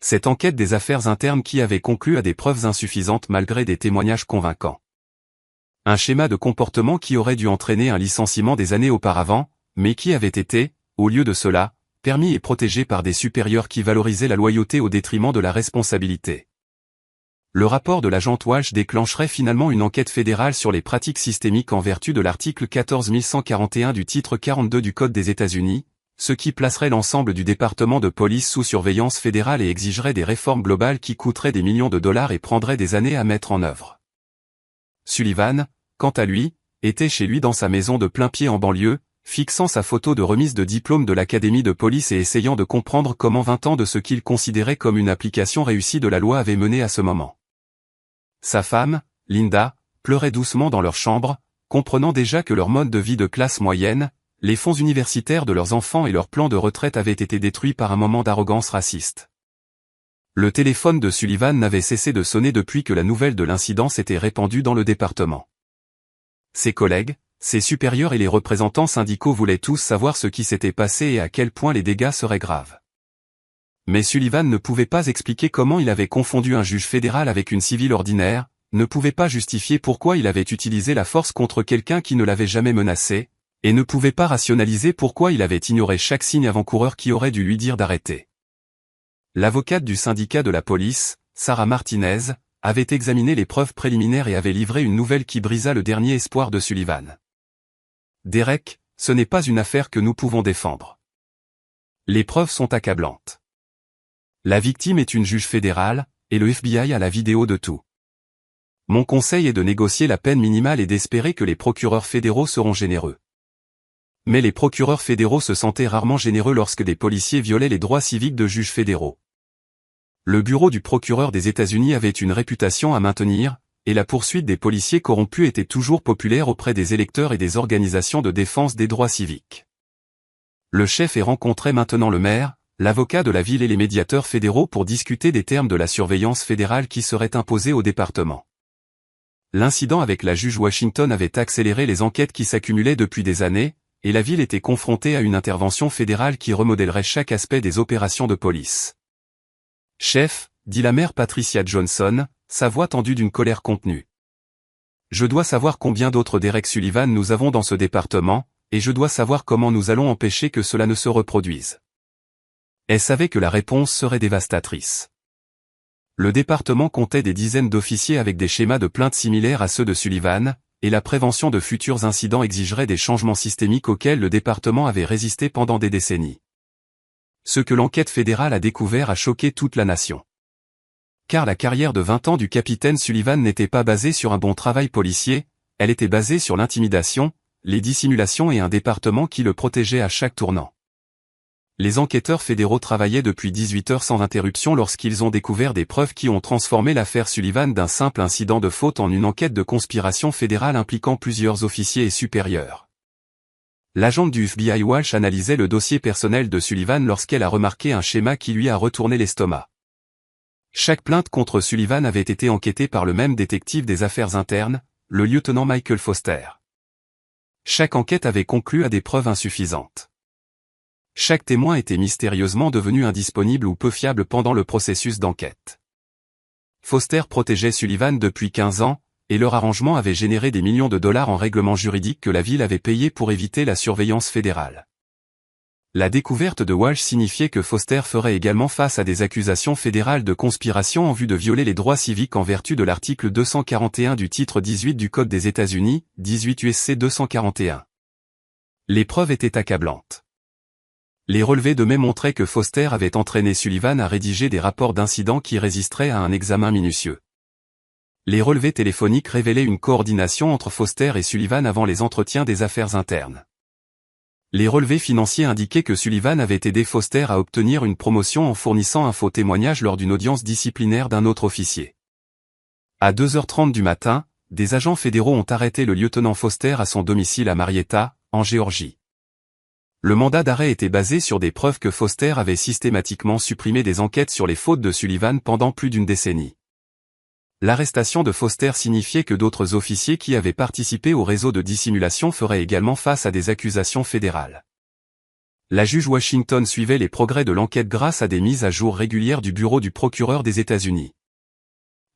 Cette enquête des affaires internes qui avait conclu à des preuves insuffisantes malgré des témoignages convaincants. Un schéma de comportement qui aurait dû entraîner un licenciement des années auparavant, mais qui avait été, au lieu de cela, permis et protégé par des supérieurs qui valorisaient la loyauté au détriment de la responsabilité. Le rapport de l'agent Walsh déclencherait finalement une enquête fédérale sur les pratiques systémiques en vertu de l'article 14141 du titre 42 du Code des États-Unis, ce qui placerait l'ensemble du département de police sous surveillance fédérale et exigerait des réformes globales qui coûteraient des millions de dollars et prendraient des années à mettre en œuvre. Sullivan, quant à lui, était chez lui dans sa maison de plain-pied en banlieue, fixant sa photo de remise de diplôme de l'académie de police et essayant de comprendre comment 20 ans de ce qu'il considérait comme une application réussie de la loi avaient mené à ce moment. Sa femme, Linda, pleurait doucement dans leur chambre, comprenant déjà que leur mode de vie de classe moyenne, les fonds universitaires de leurs enfants et leur plan de retraite avaient été détruits par un moment d'arrogance raciste. Le téléphone de Sullivan n'avait cessé de sonner depuis que la nouvelle de l'incident s'était répandue dans le département. Ses collègues, ses supérieurs et les représentants syndicaux voulaient tous savoir ce qui s'était passé et à quel point les dégâts seraient graves. Mais Sullivan ne pouvait pas expliquer comment il avait confondu un juge fédéral avec une civile ordinaire, ne pouvait pas justifier pourquoi il avait utilisé la force contre quelqu'un qui ne l'avait jamais menacé, et ne pouvait pas rationaliser pourquoi il avait ignoré chaque signe avant-coureur qui aurait dû lui dire d'arrêter. L'avocate du syndicat de la police, Sarah Martinez, avait examiné les preuves préliminaires et avait livré une nouvelle qui brisa le dernier espoir de Sullivan. « Derek, ce n'est pas une affaire que nous pouvons défendre. Les preuves sont accablantes. La victime est une juge fédérale, et le FBI a la vidéo de tout. Mon conseil est de négocier la peine minimale et d'espérer que les procureurs fédéraux seront généreux. » Mais les procureurs fédéraux se sentaient rarement généreux lorsque des policiers violaient les droits civiques de juges fédéraux. Le bureau du procureur des États-Unis avait une réputation à maintenir, et la poursuite des policiers corrompus était toujours populaire auprès des électeurs et des organisations de défense des droits civiques. Le chef et rencontrait maintenant le maire, l'avocat de la ville et les médiateurs fédéraux pour discuter des termes de la surveillance fédérale qui serait imposée au département. L'incident avec la juge Washington avait accéléré les enquêtes qui s'accumulaient depuis des années, et la ville était confrontée à une intervention fédérale qui remodèlerait chaque aspect des opérations de police. « Chef, » dit la maire Patricia Johnson, sa voix tendue d'une colère contenue. « Je dois savoir combien d'autres Derek Sullivan nous avons dans ce département, et je dois savoir comment nous allons empêcher que cela ne se reproduise. » Elle savait que la réponse serait dévastatrice. Le département comptait des dizaines d'officiers avec des schémas de plainte similaires à ceux de Sullivan, et la prévention de futurs incidents exigerait des changements systémiques auxquels le département avait résisté pendant des décennies. Ce que l'enquête fédérale a découvert a choqué toute la nation. Car la carrière de 20 ans du capitaine Sullivan n'était pas basée sur un bon travail policier, elle était basée sur l'intimidation, les dissimulations et un département qui le protégeait à chaque tournant. Les enquêteurs fédéraux travaillaient depuis 18 heures sans interruption lorsqu'ils ont découvert des preuves qui ont transformé l'affaire Sullivan d'un simple incident de faute en une enquête de conspiration fédérale impliquant plusieurs officiers et supérieurs. L'agent du FBI Walsh analysait le dossier personnel de Sullivan lorsqu'elle a remarqué un schéma qui lui a retourné l'estomac. Chaque plainte contre Sullivan avait été enquêtée par le même détective des affaires internes, le lieutenant Michael Foster. Chaque enquête avait conclu à des preuves insuffisantes. Chaque témoin était mystérieusement devenu indisponible ou peu fiable pendant le processus d'enquête. Foster protégeait Sullivan depuis 15 ans, et leur arrangement avait généré des millions de dollars en règlements juridiques que la ville avait payés pour éviter la surveillance fédérale. La découverte de Walsh signifiait que Foster ferait également face à des accusations fédérales de conspiration en vue de violer les droits civiques en vertu de l'article 241 du titre 18 du Code des États-Unis, 18 USC 241. Les preuves étaient accablantes. Les relevés de mai montraient que Foster avait entraîné Sullivan à rédiger des rapports d'incidents qui résisteraient à un examen minutieux. Les relevés téléphoniques révélaient une coordination entre Foster et Sullivan avant les entretiens des affaires internes. Les relevés financiers indiquaient que Sullivan avait aidé Foster à obtenir une promotion en fournissant un faux témoignage lors d'une audience disciplinaire d'un autre officier. À 2h30 du matin, des agents fédéraux ont arrêté le lieutenant Foster à son domicile à Marietta, en Géorgie. Le mandat d'arrêt était basé sur des preuves que Foster avait systématiquement supprimé des enquêtes sur les fautes de Sullivan pendant plus d'une décennie. L'arrestation de Foster signifiait que d'autres officiers qui avaient participé au réseau de dissimulation feraient également face à des accusations fédérales. La juge Washington suivait les progrès de l'enquête grâce à des mises à jour régulières du bureau du procureur des États-Unis.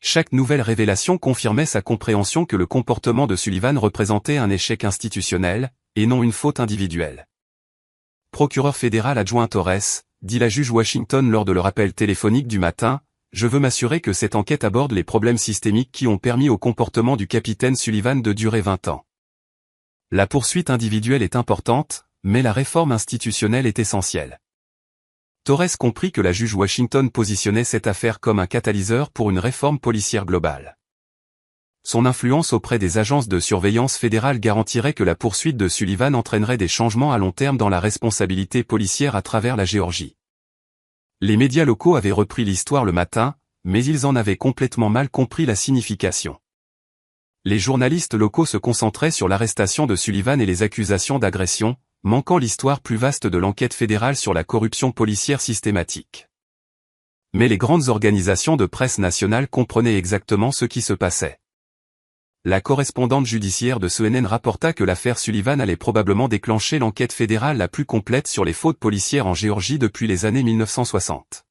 Chaque nouvelle révélation confirmait sa compréhension que le comportement de Sullivan représentait un échec institutionnel, et non une faute individuelle. Procureur fédéral adjoint Torres, dit la juge Washington lors de leur appel téléphonique du matin, je veux m'assurer que cette enquête aborde les problèmes systémiques qui ont permis au comportement du capitaine Sullivan de durer 20 ans. La poursuite individuelle est importante, mais la réforme institutionnelle est essentielle. Torres comprit que la juge Washington positionnait cette affaire comme un catalyseur pour une réforme policière globale. Son influence auprès des agences de surveillance fédérale garantirait que la poursuite de Sullivan entraînerait des changements à long terme dans la responsabilité policière à travers la Géorgie. Les médias locaux avaient repris l'histoire le matin, mais ils en avaient complètement mal compris la signification. Les journalistes locaux se concentraient sur l'arrestation de Sullivan et les accusations d'agression, manquant l'histoire plus vaste de l'enquête fédérale sur la corruption policière systématique. Mais les grandes organisations de presse nationale comprenaient exactement ce qui se passait. La correspondante judiciaire de CNN rapporta que l'affaire Sullivan allait probablement déclencher l'enquête fédérale la plus complète sur les fautes policières en Géorgie depuis les années 1960.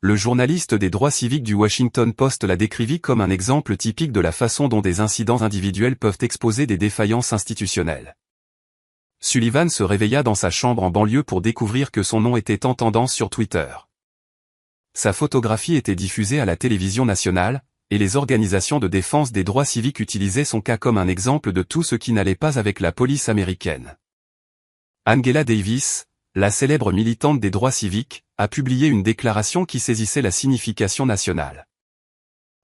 Le journaliste des droits civiques du Washington Post la décrivit comme un exemple typique de la façon dont des incidents individuels peuvent exposer des défaillances institutionnelles. Sullivan se réveilla dans sa chambre en banlieue pour découvrir que son nom était en tendance sur Twitter. Sa photographie était diffusée à la télévision nationale, et les organisations de défense des droits civiques utilisaient son cas comme un exemple de tout ce qui n'allait pas avec la police américaine. Angela Davis, la célèbre militante des droits civiques, a publié une déclaration qui saisissait la signification nationale.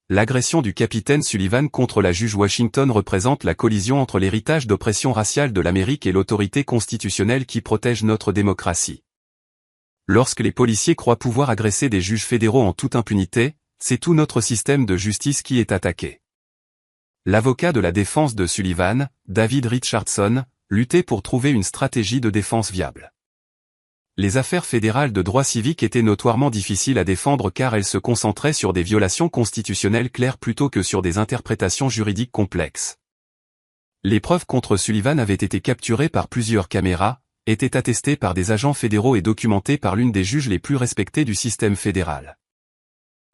L'agression du capitaine Sullivan contre la juge Washington représente la collision entre l'héritage d'oppression raciale de l'Amérique et l'autorité constitutionnelle qui protège notre démocratie. Lorsque les policiers croient pouvoir agresser des juges fédéraux en toute impunité, c'est tout notre système de justice qui est attaqué. L'avocat de la défense de Sullivan, David Richardson, luttait pour trouver une stratégie de défense viable. Les affaires fédérales de droit civique étaient notoirement difficiles à défendre car elles se concentraient sur des violations constitutionnelles claires plutôt que sur des interprétations juridiques complexes. Les preuves contre Sullivan avaient été capturées par plusieurs caméras, étaient attestées par des agents fédéraux et documentées par l'une des juges les plus respectées du système fédéral.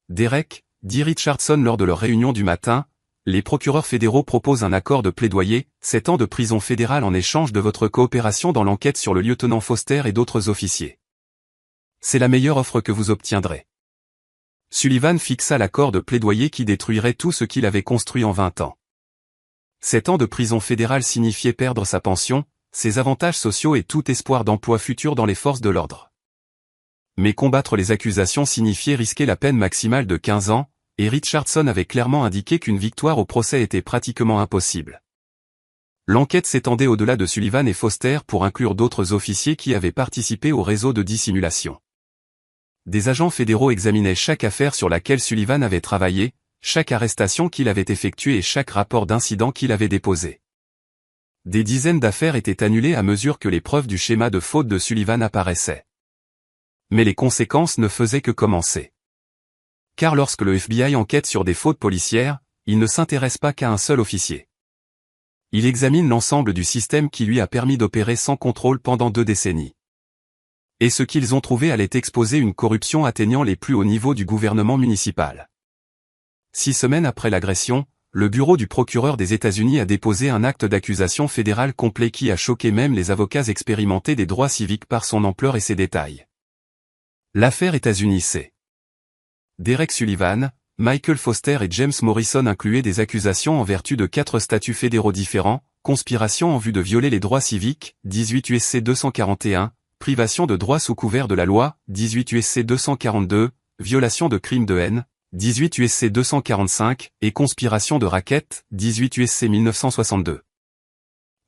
Derek, dit Richardson lors de leur réunion du matin, les procureurs fédéraux proposent un accord de plaidoyer, 7 ans de prison fédérale en échange de votre coopération dans l'enquête sur le lieutenant Foster et d'autres officiers. C'est la meilleure offre que vous obtiendrez. Sullivan fixa l'accord de plaidoyer qui détruirait tout ce qu'il avait construit en 20 ans. 7 ans de prison fédérale signifiait perdre sa pension, ses avantages sociaux et tout espoir d'emploi futur dans les forces de l'ordre. Mais combattre les accusations signifiait risquer la peine maximale de 15 ans, et Richardson avait clairement indiqué qu'une victoire au procès était pratiquement impossible. L'enquête s'étendait au-delà de Sullivan et Foster pour inclure d'autres officiers qui avaient participé au réseau de dissimulation. Des agents fédéraux examinaient chaque affaire sur laquelle Sullivan avait travaillé, chaque arrestation qu'il avait effectuée et chaque rapport d'incident qu'il avait déposé. Des dizaines d'affaires étaient annulées à mesure que les preuves du schéma de faute de Sullivan apparaissaient. Mais les conséquences ne faisaient que commencer. Car lorsque le FBI enquête sur des fautes policières, il ne s'intéresse pas qu'à un seul officier. Il examine l'ensemble du système qui lui a permis d'opérer sans contrôle pendant 2 décennies. Et ce qu'ils ont trouvé allait exposer une corruption atteignant les plus hauts niveaux du gouvernement municipal. 6 semaines après l'agression, le bureau du procureur des États-Unis a déposé un acte d'accusation fédéral complet qui a choqué même les avocats expérimentés des droits civiques par son ampleur et ses détails. L'affaire États-Unis c'est Derek Sullivan, Michael Foster et James Morrison incluaient des accusations en vertu de 4 statuts fédéraux différents, conspiration en vue de violer les droits civiques, 18 USC 241, privation de droits sous couvert de la loi, 18 USC 242, violation de crimes de haine, 18 USC 245, et conspiration de racket, 18 USC 1962.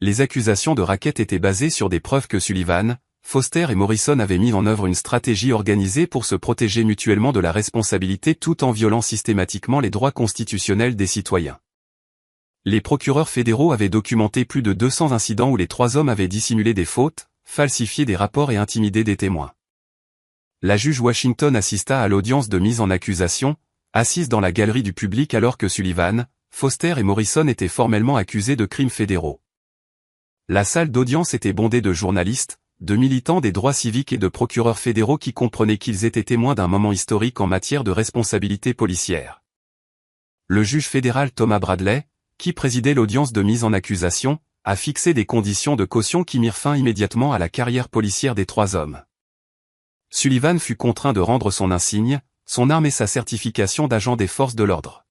Les accusations de racket étaient basées sur des preuves que Sullivan, Foster et Morrison avaient mis en œuvre une stratégie organisée pour se protéger mutuellement de la responsabilité tout en violant systématiquement les droits constitutionnels des citoyens. Les procureurs fédéraux avaient documenté plus de 200 incidents où les 3 hommes avaient dissimulé des fautes, falsifié des rapports et intimidé des témoins. La juge Washington assista à l'audience de mise en accusation, assise dans la galerie du public alors que Sullivan, Foster et Morrison étaient formellement accusés de crimes fédéraux. La salle d'audience était bondée de journalistes, de militants des droits civiques et de procureurs fédéraux qui comprenaient qu'ils étaient témoins d'un moment historique en matière de responsabilité policière. Le juge fédéral Thomas Bradley, qui présidait l'audience de mise en accusation, a fixé des conditions de caution qui mirent fin immédiatement à la carrière policière des 3 hommes. Sullivan fut contraint de rendre son insigne, son arme et sa certification d'agent des forces de l'ordre.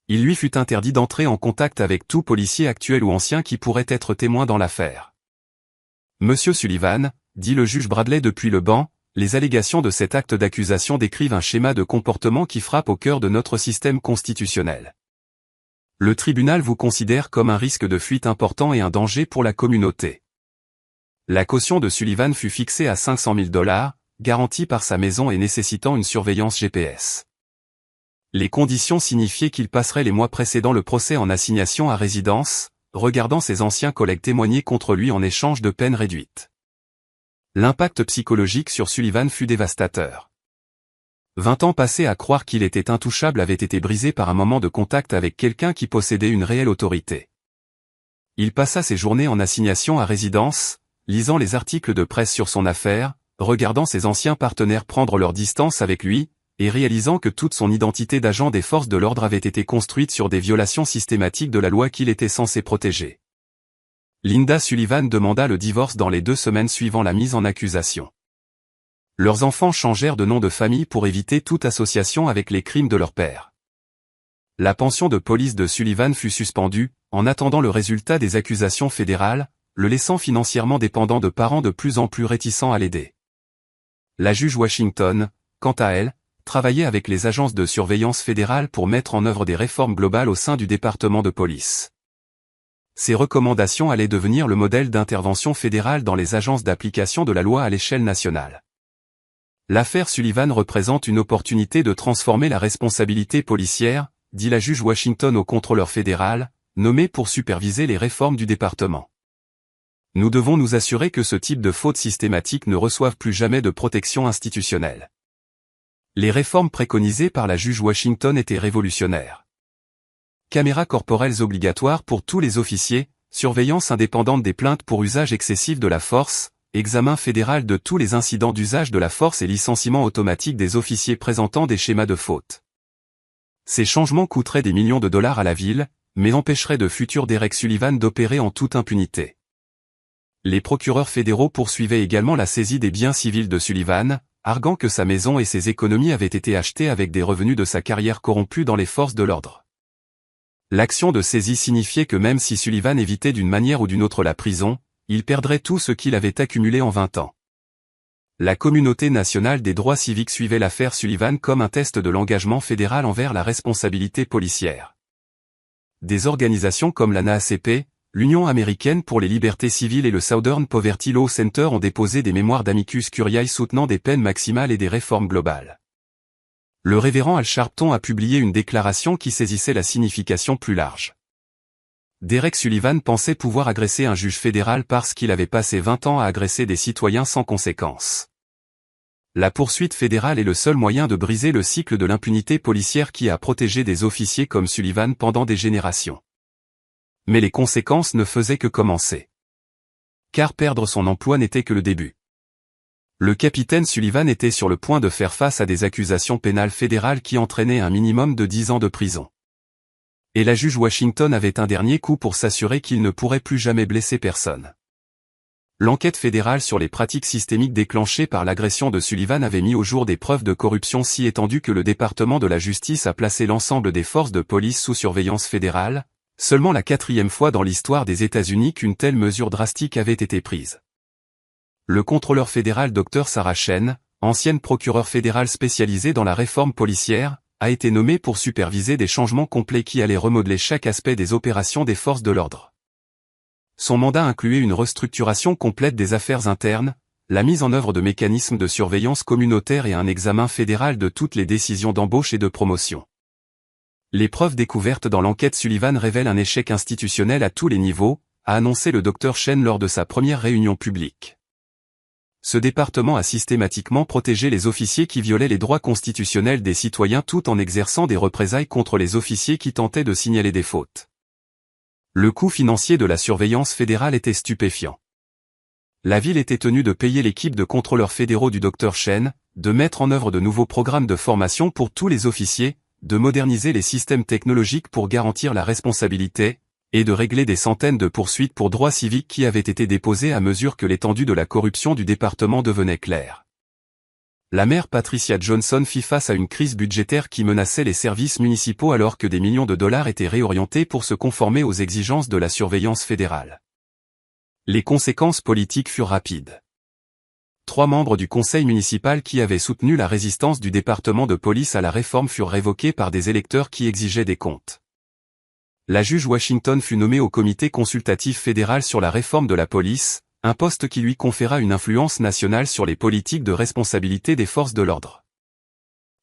Il lui fut interdit d'entrer en contact avec tout policier actuel ou ancien qui pourrait être témoin dans l'affaire. Monsieur Sullivan, dit le juge Bradley depuis le banc, les allégations de cet acte d'accusation décrivent un schéma de comportement qui frappe au cœur de notre système constitutionnel. Le tribunal vous considère comme un risque de fuite important et un danger pour la communauté. La caution de Sullivan fut fixée à 500 000 $, garantie par sa maison et nécessitant une surveillance GPS. Les conditions signifiaient qu'il passerait les mois précédant le procès en assignation à résidence, regardant ses anciens collègues témoigner contre lui en échange de peines réduites. L'impact psychologique sur Sullivan fut dévastateur. 20 ans passés à croire qu'il était intouchable avaient été brisés par un moment de contact avec quelqu'un qui possédait une réelle autorité. Il passa ses journées en assignation à résidence, lisant les articles de presse sur son affaire, regardant ses anciens partenaires prendre leur distance avec lui, et réalisant que toute son identité d'agent des forces de l'ordre avait été construite sur des violations systématiques de la loi qu'il était censé protéger. Linda Sullivan demanda le divorce dans les 2 semaines suivant la mise en accusation. Leurs enfants changèrent de nom de famille pour éviter toute association avec les crimes de leur père. La pension de police de Sullivan fut suspendue, en attendant le résultat des accusations fédérales, le laissant financièrement dépendant de parents de plus en plus réticents à l'aider. La juge Washington, quant à elle, travaillait avec les agences de surveillance fédérales pour mettre en œuvre des réformes globales au sein du département de police. Ces recommandations allaient devenir le modèle d'intervention fédérale dans les agences d'application de la loi à l'échelle nationale. L'affaire Sullivan représente une opportunité de transformer la responsabilité policière, dit la juge Washington au contrôleur fédéral, nommé pour superviser les réformes du département. Nous devons nous assurer que ce type de fautes systématiques ne reçoivent plus jamais de protection institutionnelle. Les réformes préconisées par la juge Washington étaient révolutionnaires. Caméras corporelles obligatoires pour tous les officiers, surveillance indépendante des plaintes pour usage excessif de la force, examen fédéral de tous les incidents d'usage de la force et licenciement automatique des officiers présentant des schémas de faute. Ces changements coûteraient des millions de dollars à la ville, mais empêcheraient de futurs Derek Sullivan d'opérer en toute impunité. Les procureurs fédéraux poursuivaient également la saisie des biens civils de Sullivan, arguant que sa maison et ses économies avaient été achetées avec des revenus de sa carrière corrompue dans les forces de l'ordre. L'action de saisie signifiait que même si Sullivan évitait d'une manière ou d'une autre la prison, il perdrait tout ce qu'il avait accumulé en 20 ans. La communauté nationale des droits civiques suivait l'affaire Sullivan comme un test de l'engagement fédéral envers la responsabilité policière. Des organisations comme la NAACP, l'Union américaine pour les libertés civiles et le Southern Poverty Law Center ont déposé des mémoires d'amicus curiae soutenant des peines maximales et des réformes globales. Le révérend Al Sharpton a publié une déclaration qui saisissait la signification plus large. Derek Sullivan pensait pouvoir agresser un juge fédéral parce qu'il avait passé 20 ans à agresser des citoyens sans conséquence. La poursuite fédérale est le seul moyen de briser le cycle de l'impunité policière qui a protégé des officiers comme Sullivan pendant des générations. Mais les conséquences ne faisaient que commencer. Car perdre son emploi n'était que le début. Le capitaine Sullivan était sur le point de faire face à des accusations pénales fédérales qui entraînaient un minimum de 10 ans de prison. Et la juge Washington avait un dernier coup pour s'assurer qu'il ne pourrait plus jamais blesser personne. L'enquête fédérale sur les pratiques systémiques déclenchées par l'agression de Sullivan avait mis au jour des preuves de corruption si étendues que le département de la justice a placé l'ensemble des forces de police sous surveillance fédérale, seulement la 4e fois dans l'histoire des États-Unis qu'une telle mesure drastique avait été prise. Le contrôleur fédéral Dr Sarah Chen, ancienne procureure fédérale spécialisée dans la réforme policière, a été nommée pour superviser des changements complets qui allaient remodeler chaque aspect des opérations des forces de l'ordre. Son mandat incluait une restructuration complète des affaires internes, la mise en œuvre de mécanismes de surveillance communautaire et un examen fédéral de toutes les décisions d'embauche et de promotion. Les preuves découvertes dans l'enquête Sullivan révèlent un échec institutionnel à tous les niveaux, a annoncé le Dr Chen lors de sa première réunion publique. Ce département a systématiquement protégé les officiers qui violaient les droits constitutionnels des citoyens tout en exerçant des représailles contre les officiers qui tentaient de signaler des fautes. Le coût financier de la surveillance fédérale était stupéfiant. La ville était tenue de payer l'équipe de contrôleurs fédéraux du Dr Chen, de mettre en œuvre de nouveaux programmes de formation pour tous les officiers, de moderniser les systèmes technologiques pour garantir la responsabilité, et de régler des centaines de poursuites pour droits civiques qui avaient été déposées à mesure que l'étendue de la corruption du département devenait claire. La maire Patricia Johnson fit face à une crise budgétaire qui menaçait les services municipaux alors que des millions de dollars étaient réorientés pour se conformer aux exigences de la surveillance fédérale. Les conséquences politiques furent rapides. 3 membres du conseil municipal qui avaient soutenu la résistance du département de police à la réforme furent révoqués par des électeurs qui exigeaient des comptes. La juge Washington fut nommée au comité consultatif fédéral sur la réforme de la police, un poste qui lui conféra une influence nationale sur les politiques de responsabilité des forces de l'ordre.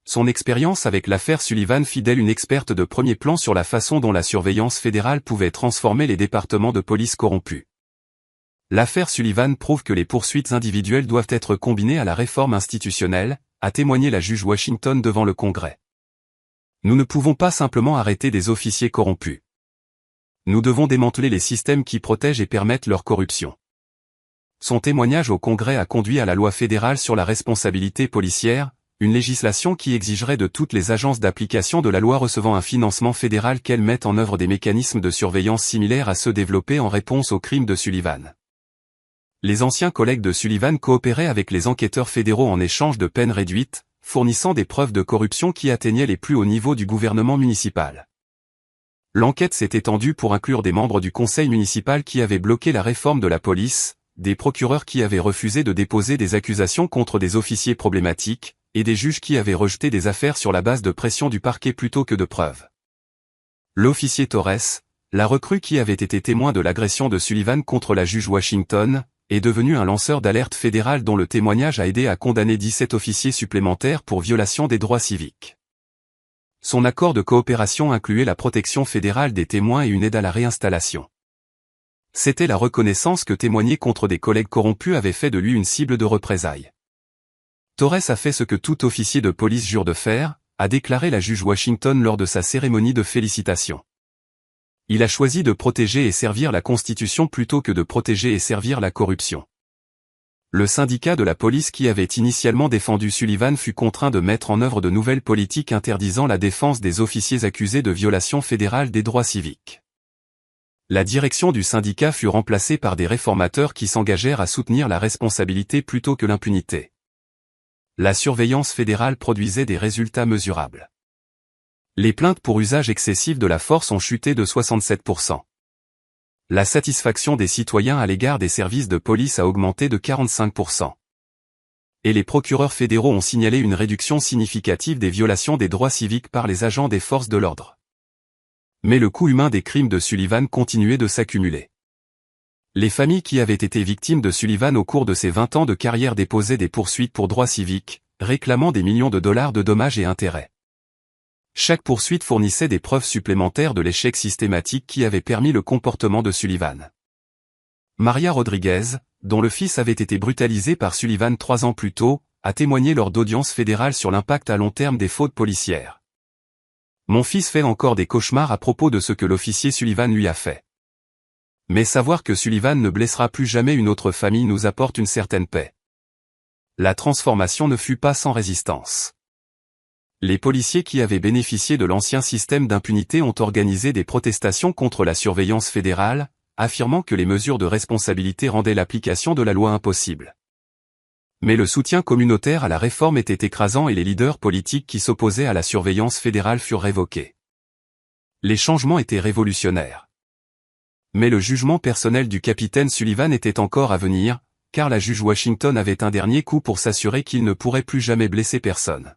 Son expérience avec l'affaire Sullivan fit d'elle une experte de premier plan sur la façon dont la surveillance fédérale pouvait transformer les départements de police corrompus. L'affaire Sullivan prouve que les poursuites individuelles doivent être combinées à la réforme institutionnelle, a témoigné la juge Washington devant le Congrès. Nous ne pouvons pas simplement arrêter des officiers corrompus. Nous devons démanteler les systèmes qui protègent et permettent leur corruption. Son témoignage au Congrès a conduit à la loi fédérale sur la responsabilité policière, une législation qui exigerait de toutes les agences d'application de la loi recevant un financement fédéral qu'elles mettent en œuvre des mécanismes de surveillance similaires à ceux développés en réponse au crime de Sullivan. Les anciens collègues de Sullivan coopéraient avec les enquêteurs fédéraux en échange de peines réduites, fournissant des preuves de corruption qui atteignaient les plus hauts niveaux du gouvernement municipal. L'enquête s'est étendue pour inclure des membres du conseil municipal qui avaient bloqué la réforme de la police, des procureurs qui avaient refusé de déposer des accusations contre des officiers problématiques, et des juges qui avaient rejeté des affaires sur la base de pression du parquet plutôt que de preuves. L'officier Torres, la recrue qui avait été témoin de l'agression de Sullivan contre la juge Washington, est devenu un lanceur d'alerte fédéral dont le témoignage a aidé à condamner 17 officiers supplémentaires pour violation des droits civiques. Son accord de coopération incluait la protection fédérale des témoins et une aide à la réinstallation. C'était la reconnaissance que témoigner contre des collègues corrompus avait fait de lui une cible de représailles. Torres a fait ce que tout officier de police jure de faire, a déclaré la juge Washington lors de sa cérémonie de félicitations. Il a choisi de protéger et servir la Constitution plutôt que de protéger et servir la corruption. Le syndicat de la police qui avait initialement défendu Sullivan fut contraint de mettre en œuvre de nouvelles politiques interdisant la défense des officiers accusés de violation fédérale des droits civiques. La direction du syndicat fut remplacée par des réformateurs qui s'engagèrent à soutenir la responsabilité plutôt que l'impunité. La surveillance fédérale produisait des résultats mesurables. Les plaintes pour usage excessif de la force ont chuté de 67%. La satisfaction des citoyens à l'égard des services de police a augmenté de 45%. Et les procureurs fédéraux ont signalé une réduction significative des violations des droits civiques par les agents des forces de l'ordre. Mais le coût humain des crimes de Sullivan continuait de s'accumuler. Les familles qui avaient été victimes de Sullivan au cours de ses 20 ans de carrière déposaient des poursuites pour droits civiques, réclamant des millions de dollars de dommages et intérêts. Chaque poursuite fournissait des preuves supplémentaires de l'échec systématique qui avait permis le comportement de Sullivan. Maria Rodriguez, dont le fils avait été brutalisé par Sullivan 3 ans plus tôt, a témoigné lors d'audiences fédérales sur l'impact à long terme des fautes policières. Mon fils fait encore des cauchemars à propos de ce que l'officier Sullivan lui a fait. Mais savoir que Sullivan ne blessera plus jamais une autre famille nous apporte une certaine paix. La transformation ne fut pas sans résistance. Les policiers qui avaient bénéficié de l'ancien système d'impunité ont organisé des protestations contre la surveillance fédérale, affirmant que les mesures de responsabilité rendaient l'application de la loi impossible. Mais le soutien communautaire à la réforme était écrasant et les leaders politiques qui s'opposaient à la surveillance fédérale furent révoqués. Les changements étaient révolutionnaires. Mais le jugement personnel du capitaine Sullivan était encore à venir, car la juge Washington avait un dernier coup pour s'assurer qu'il ne pourrait plus jamais blesser personne.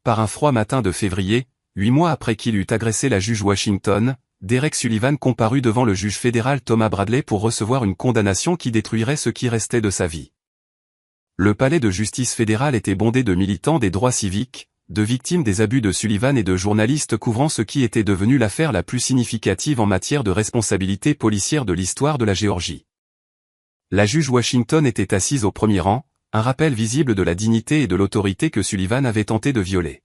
Par un froid matin de février, 8 mois après qu'il eut agressé la juge Washington, Derek Sullivan comparut devant le juge fédéral Thomas Bradley pour recevoir une condamnation qui détruirait ce qui restait de sa vie. Le palais de justice fédéral était bondé de militants des droits civiques, de victimes des abus de Sullivan et de journalistes couvrant ce qui était devenu l'affaire la plus significative en matière de responsabilité policière de l'histoire de la Géorgie. La juge Washington était assise au premier rang, un rappel visible de la dignité et de l'autorité que Sullivan avait tenté de violer.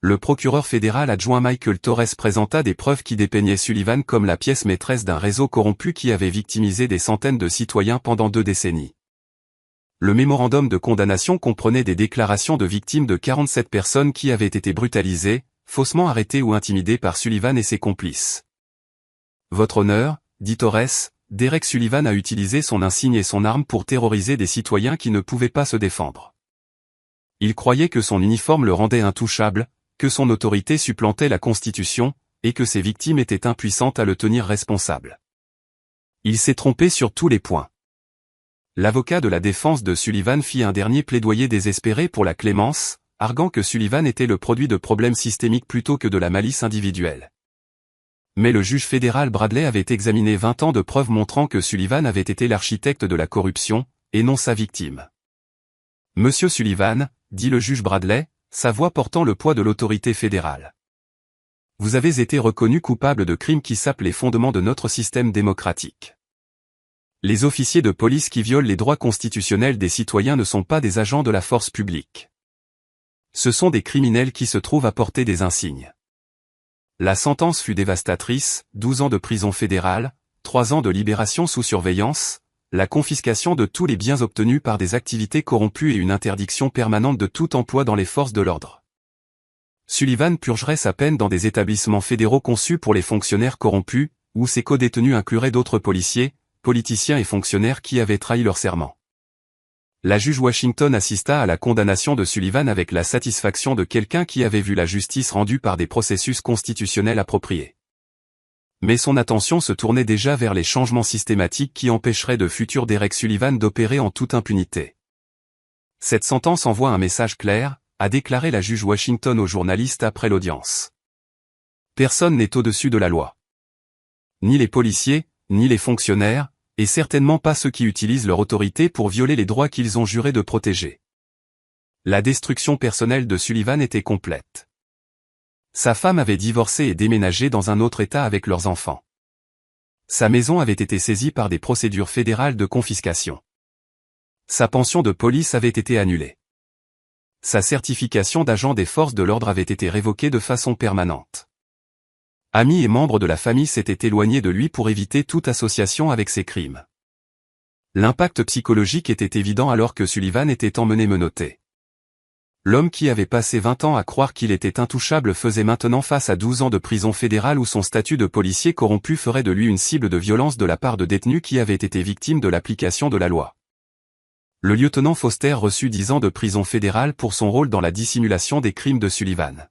Le procureur fédéral adjoint Michael Torres présenta des preuves qui dépeignaient Sullivan comme la pièce maîtresse d'un réseau corrompu qui avait victimisé des centaines de citoyens pendant 2 décennies. Le mémorandum de condamnation comprenait des déclarations de victimes de 47 personnes qui avaient été brutalisées, faussement arrêtées ou intimidées par Sullivan et ses complices. Votre honneur, dit Torres, Derek Sullivan a utilisé son insigne et son arme pour terroriser des citoyens qui ne pouvaient pas se défendre. Il croyait que son uniforme le rendait intouchable, que son autorité supplantait la Constitution, et que ses victimes étaient impuissantes à le tenir responsable. Il s'est trompé sur tous les points. L'avocat de la défense de Sullivan fit un dernier plaidoyer désespéré pour la clémence, arguant que Sullivan était le produit de problèmes systémiques plutôt que de la malice individuelle. Mais le juge fédéral Bradley avait examiné 20 ans de preuves montrant que Sullivan avait été l'architecte de la corruption, et non sa victime. Monsieur Sullivan, dit le juge Bradley, sa voix portant le poids de l'autorité fédérale. Vous avez été reconnu coupable de crimes qui sapent les fondements de notre système démocratique. Les officiers de police qui violent les droits constitutionnels des citoyens ne sont pas des agents de la force publique. Ce sont des criminels qui se trouvent à portée des insignes. La sentence fut dévastatrice, 12 ans de prison fédérale, 3 ans de libération sous surveillance, la confiscation de tous les biens obtenus par des activités corrompues et une interdiction permanente de tout emploi dans les forces de l'ordre. Sullivan purgerait sa peine dans des établissements fédéraux conçus pour les fonctionnaires corrompus, où ses codétenus incluraient d'autres policiers, politiciens et fonctionnaires qui avaient trahi leur serment. La juge Washington assista à la condamnation de Sullivan avec la satisfaction de quelqu'un qui avait vu la justice rendue par des processus constitutionnels appropriés. Mais son attention se tournait déjà vers les changements systématiques qui empêcheraient de futurs Derek Sullivan d'opérer en toute impunité. Cette sentence envoie un message clair, a déclaré la juge Washington aux journalistes après l'audience. Personne n'est au-dessus de la loi. Ni les policiers, ni les fonctionnaires, et certainement pas ceux qui utilisent leur autorité pour violer les droits qu'ils ont juré de protéger. La destruction personnelle de Sullivan était complète. Sa femme avait divorcé et déménagé dans un autre État avec leurs enfants. Sa maison avait été saisie par des procédures fédérales de confiscation. Sa pension de police avait été annulée. Sa certification d'agent des forces de l'ordre avait été révoquée de façon permanente. Amis et membres de la famille s'étaient éloignés de lui pour éviter toute association avec ses crimes. L'impact psychologique était évident alors que Sullivan était emmené menotté. L'homme qui avait passé 20 ans à croire qu'il était intouchable faisait maintenant face à 12 ans de prison fédérale où son statut de policier corrompu ferait de lui une cible de violence de la part de détenus qui avaient été victimes de l'application de la loi. Le lieutenant Foster reçut 10 ans de prison fédérale pour son rôle dans la dissimulation des crimes de Sullivan.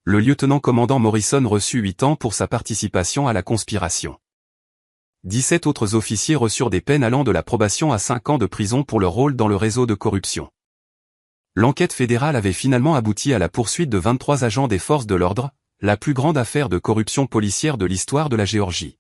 Le lieutenant-commandant Morrison reçut 8 ans pour sa participation à la conspiration. 17 autres officiers reçurent des peines allant de la probation à 5 ans de prison pour leur rôle dans le réseau de corruption. L'enquête fédérale avait finalement abouti à la poursuite de 23 agents des forces de l'ordre, la plus grande affaire de corruption policière de l'histoire de la Géorgie.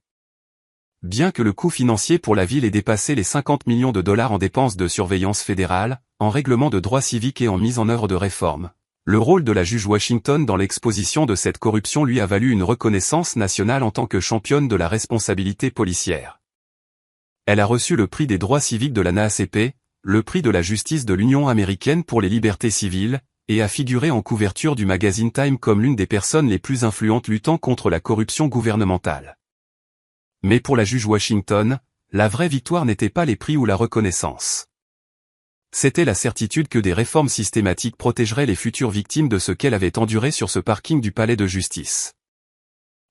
Bien que le coût financier pour la ville ait dépassé les 50 millions de dollars en dépenses de surveillance fédérale, en règlement de droits civiques et en mise en œuvre de réformes, le rôle de la juge Washington dans l'exposition de cette corruption lui a valu une reconnaissance nationale en tant que championne de la responsabilité policière. Elle a reçu le prix des droits civiques de la NAACP, le prix de la justice de l'Union américaine pour les libertés civiles, et a figuré en couverture du magazine Time comme l'une des personnes les plus influentes luttant contre la corruption gouvernementale. Mais pour la juge Washington, la vraie victoire n'était pas les prix ou la reconnaissance. C'était la certitude que des réformes systématiques protégeraient les futures victimes de ce qu'elle avait enduré sur ce parking du palais de justice.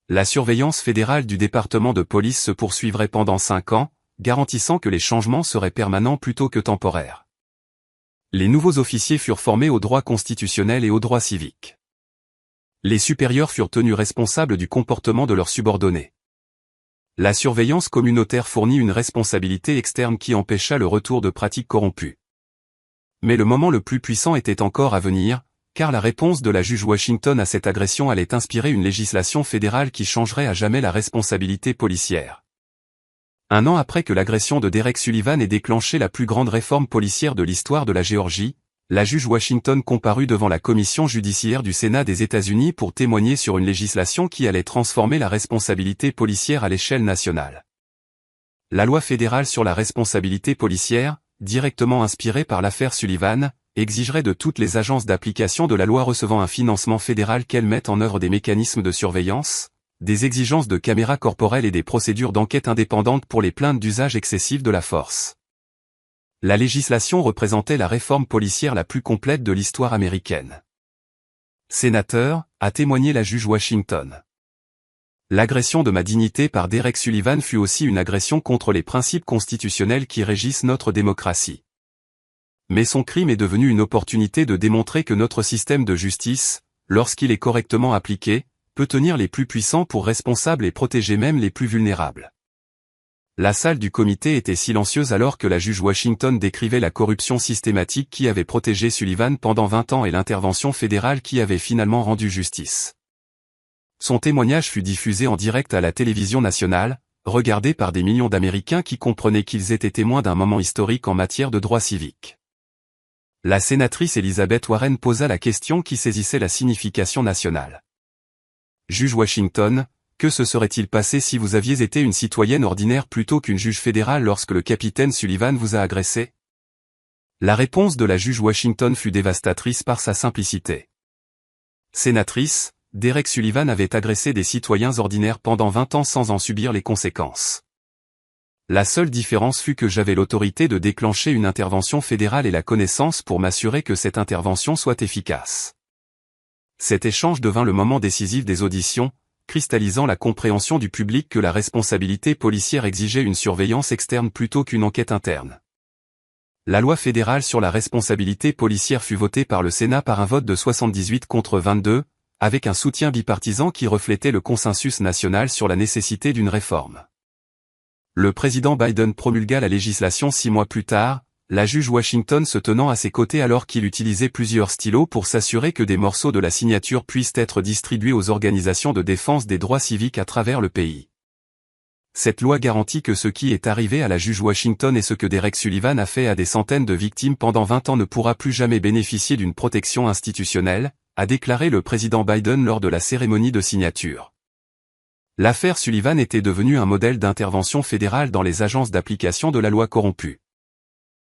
La surveillance fédérale du département de police se poursuivrait pendant 5 ans, garantissant que les changements seraient permanents plutôt que temporaires. Les nouveaux officiers furent formés au droit constitutionnel et au droit civique. Les supérieurs furent tenus responsables du comportement de leurs subordonnés. La surveillance communautaire fournit une responsabilité externe qui empêcha le retour de pratiques corrompues. Mais le moment le plus puissant était encore à venir, car la réponse de la juge Washington à cette agression allait inspirer une législation fédérale qui changerait à jamais la responsabilité policière. 1 an après que l'agression de Derek Sullivan ait déclenché la plus grande réforme policière de l'histoire de la Géorgie, la juge Washington comparut devant la commission judiciaire du Sénat des États-Unis pour témoigner sur une législation qui allait transformer la responsabilité policière à l'échelle nationale. La loi fédérale sur la responsabilité policière, directement inspirée par l'affaire Sullivan, exigerait de toutes les agences d'application de la loi recevant un financement fédéral qu'elles mettent en œuvre des mécanismes de surveillance, des exigences de caméras corporelles et des procédures d'enquête indépendantes pour les plaintes d'usage excessif de la force. La législation représentait la réforme policière la plus complète de l'histoire américaine. Sénateur, a témoigné la juge Washington. L'agression de ma dignité par Derek Sullivan fut aussi une agression contre les principes constitutionnels qui régissent notre démocratie. Mais son crime est devenu une opportunité de démontrer que notre système de justice, lorsqu'il est correctement appliqué, peut tenir les plus puissants pour responsables et protéger même les plus vulnérables. La salle du comité était silencieuse alors que la juge Washington décrivait la corruption systématique qui avait protégé Sullivan pendant 20 ans et l'intervention fédérale qui avait finalement rendu justice. Son témoignage fut diffusé en direct à la télévision nationale, regardé par des millions d'Américains qui comprenaient qu'ils étaient témoins d'un moment historique en matière de droits civiques. La sénatrice Elizabeth Warren posa la question qui saisissait la signification nationale. Juge Washington, que se serait-il passé si vous aviez été une citoyenne ordinaire plutôt qu'une juge fédérale lorsque le capitaine Sullivan vous a agressé? La réponse de la juge Washington fut dévastatrice par sa simplicité. Sénatrice, Derek Sullivan avait agressé des citoyens ordinaires pendant 20 ans sans en subir les conséquences. La seule différence fut que j'avais l'autorité de déclencher une intervention fédérale et la connaissance pour m'assurer que cette intervention soit efficace. Cet échange devint le moment décisif des auditions, cristallisant la compréhension du public que la responsabilité policière exigeait une surveillance externe plutôt qu'une enquête interne. La loi fédérale sur la responsabilité policière fut votée par le Sénat par un vote de 78 contre 22, avec un soutien bipartisan qui reflétait le consensus national sur la nécessité d'une réforme. Le président Biden promulgua la législation 6 mois plus tard, la juge Washington se tenant à ses côtés alors qu'il utilisait plusieurs stylos pour s'assurer que des morceaux de la signature puissent être distribués aux organisations de défense des droits civiques à travers le pays. Cette loi garantit que ce qui est arrivé à la juge Washington et ce que Derek Sullivan a fait à des centaines de victimes pendant 20 ans ne pourra plus jamais bénéficier d'une protection institutionnelle, a déclaré le président Biden lors de la cérémonie de signature. L'affaire Sullivan était devenue un modèle d'intervention fédérale dans les agences d'application de la loi corrompues.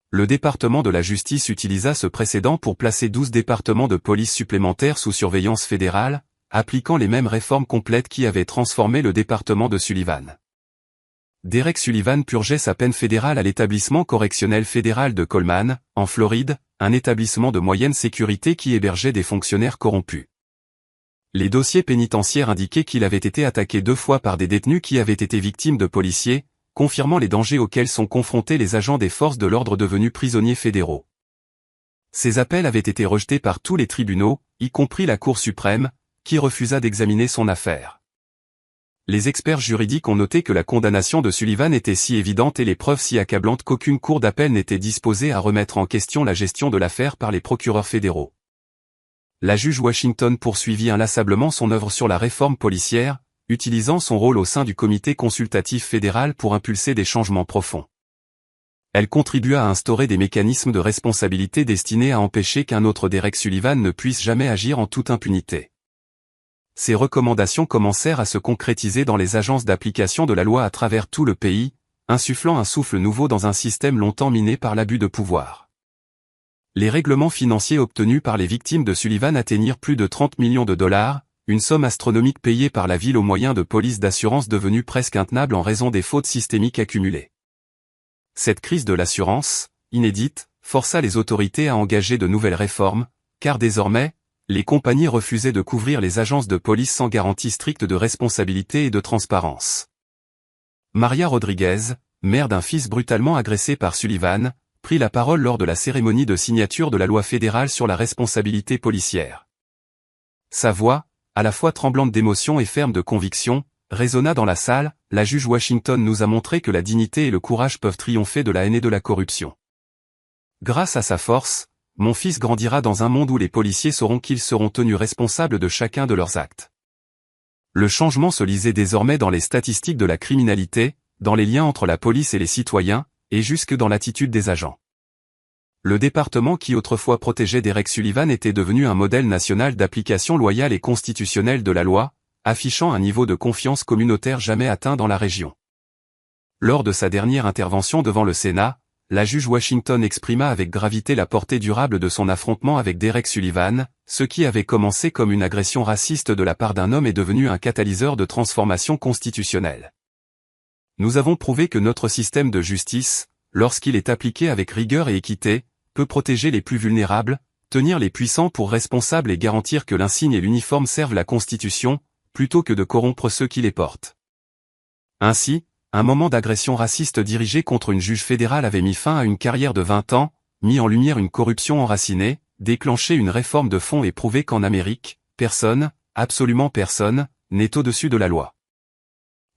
Le département de la justice utilisa ce précédent pour placer 12 départements de police supplémentaires sous surveillance fédérale, appliquant les mêmes réformes complètes qui avaient transformé le département de Sullivan. Derek Sullivan purgeait sa peine fédérale à l'établissement correctionnel fédéral de Coleman, en Floride, un établissement de moyenne sécurité qui hébergeait des fonctionnaires corrompus. Les dossiers pénitentiaires indiquaient qu'il avait été attaqué 2 fois par des détenus qui avaient été victimes de policiers, confirmant les dangers auxquels sont confrontés les agents des forces de l'ordre devenus prisonniers fédéraux. Ces appels avaient été rejetés par tous les tribunaux, y compris la Cour suprême, qui refusa d'examiner son affaire. Les experts juridiques ont noté que la condamnation de Sullivan était si évidente et les preuves si accablantes qu'aucune cour d'appel n'était disposée à remettre en question la gestion de l'affaire par les procureurs fédéraux. La juge Washington poursuivit inlassablement son œuvre sur la réforme policière, utilisant son rôle au sein du comité consultatif fédéral pour impulser des changements profonds. Elle contribua à instaurer des mécanismes de responsabilité destinés à empêcher qu'un autre Derek Sullivan ne puisse jamais agir en toute impunité. Ces recommandations commencèrent à se concrétiser dans les agences d'application de la loi à travers tout le pays, insufflant un souffle nouveau dans un système longtemps miné par l'abus de pouvoir. Les règlements financiers obtenus par les victimes de Sullivan atteignirent plus de 30 millions de dollars, une somme astronomique payée par la ville aux moyens de police d'assurance devenue presque intenable en raison des fautes systémiques accumulées. Cette crise de l'assurance, inédite, força les autorités à engager de nouvelles réformes, car désormais, les compagnies refusaient de couvrir les agences de police sans garantie stricte de responsabilité et de transparence. Maria Rodriguez, mère d'un fils brutalement agressé par Sullivan, prit la parole lors de la cérémonie de signature de la loi fédérale sur la responsabilité policière. Sa voix, à la fois tremblante d'émotion et ferme de conviction, résonna dans la salle. La juge Washington nous a montré que la dignité et le courage peuvent triompher de la haine et de la corruption. Grâce à sa force, mon fils grandira dans un monde où les policiers sauront qu'ils seront tenus responsables de chacun de leurs actes. Le changement se lisait désormais dans les statistiques de la criminalité, dans les liens entre la police et les citoyens, et jusque dans l'attitude des agents. Le département qui autrefois protégeait Derek Sullivan était devenu un modèle national d'application loyale et constitutionnelle de la loi, affichant un niveau de confiance communautaire jamais atteint dans la région. Lors de sa dernière intervention devant le Sénat, la juge Washington exprima avec gravité la portée durable de son affrontement avec Derek Sullivan, ce qui avait commencé comme une agression raciste de la part d'un homme est devenu un catalyseur de transformation constitutionnelle. Nous avons prouvé que notre système de justice, lorsqu'il est appliqué avec rigueur et équité, peut protéger les plus vulnérables, tenir les puissants pour responsables et garantir que l'insigne et l'uniforme servent la Constitution, plutôt que de corrompre ceux qui les portent. Ainsi, un moment d'agression raciste dirigé contre une juge fédérale avait mis fin à une carrière de 20 ans, mis en lumière une corruption enracinée, déclenché une réforme de fond et prouvé qu'en Amérique, personne, absolument personne, n'est au-dessus de la loi.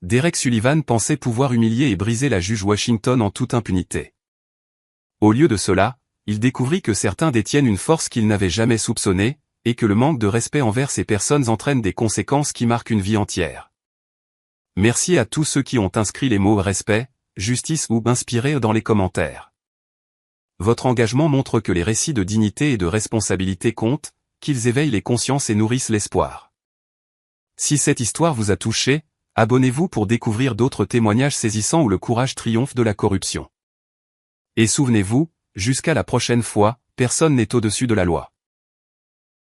Derek Sullivan pensait pouvoir humilier et briser la juge Washington en toute impunité. Au lieu de cela, il découvrit que certains détiennent une force qu'il n'avait jamais soupçonnée, et que le manque de respect envers ces personnes entraîne des conséquences qui marquent une vie entière. Merci à tous ceux qui ont inscrit les mots « respect »,« justice » ou « inspiré » dans les commentaires. Votre engagement montre que les récits de dignité et de responsabilité comptent, qu'ils éveillent les consciences et nourrissent l'espoir. Si cette histoire vous a touché, Abonnez-vous pour découvrir d'autres témoignages saisissants où le courage triomphe de la corruption. Et souvenez-vous, jusqu'à la prochaine fois, personne n'est au-dessus de la loi.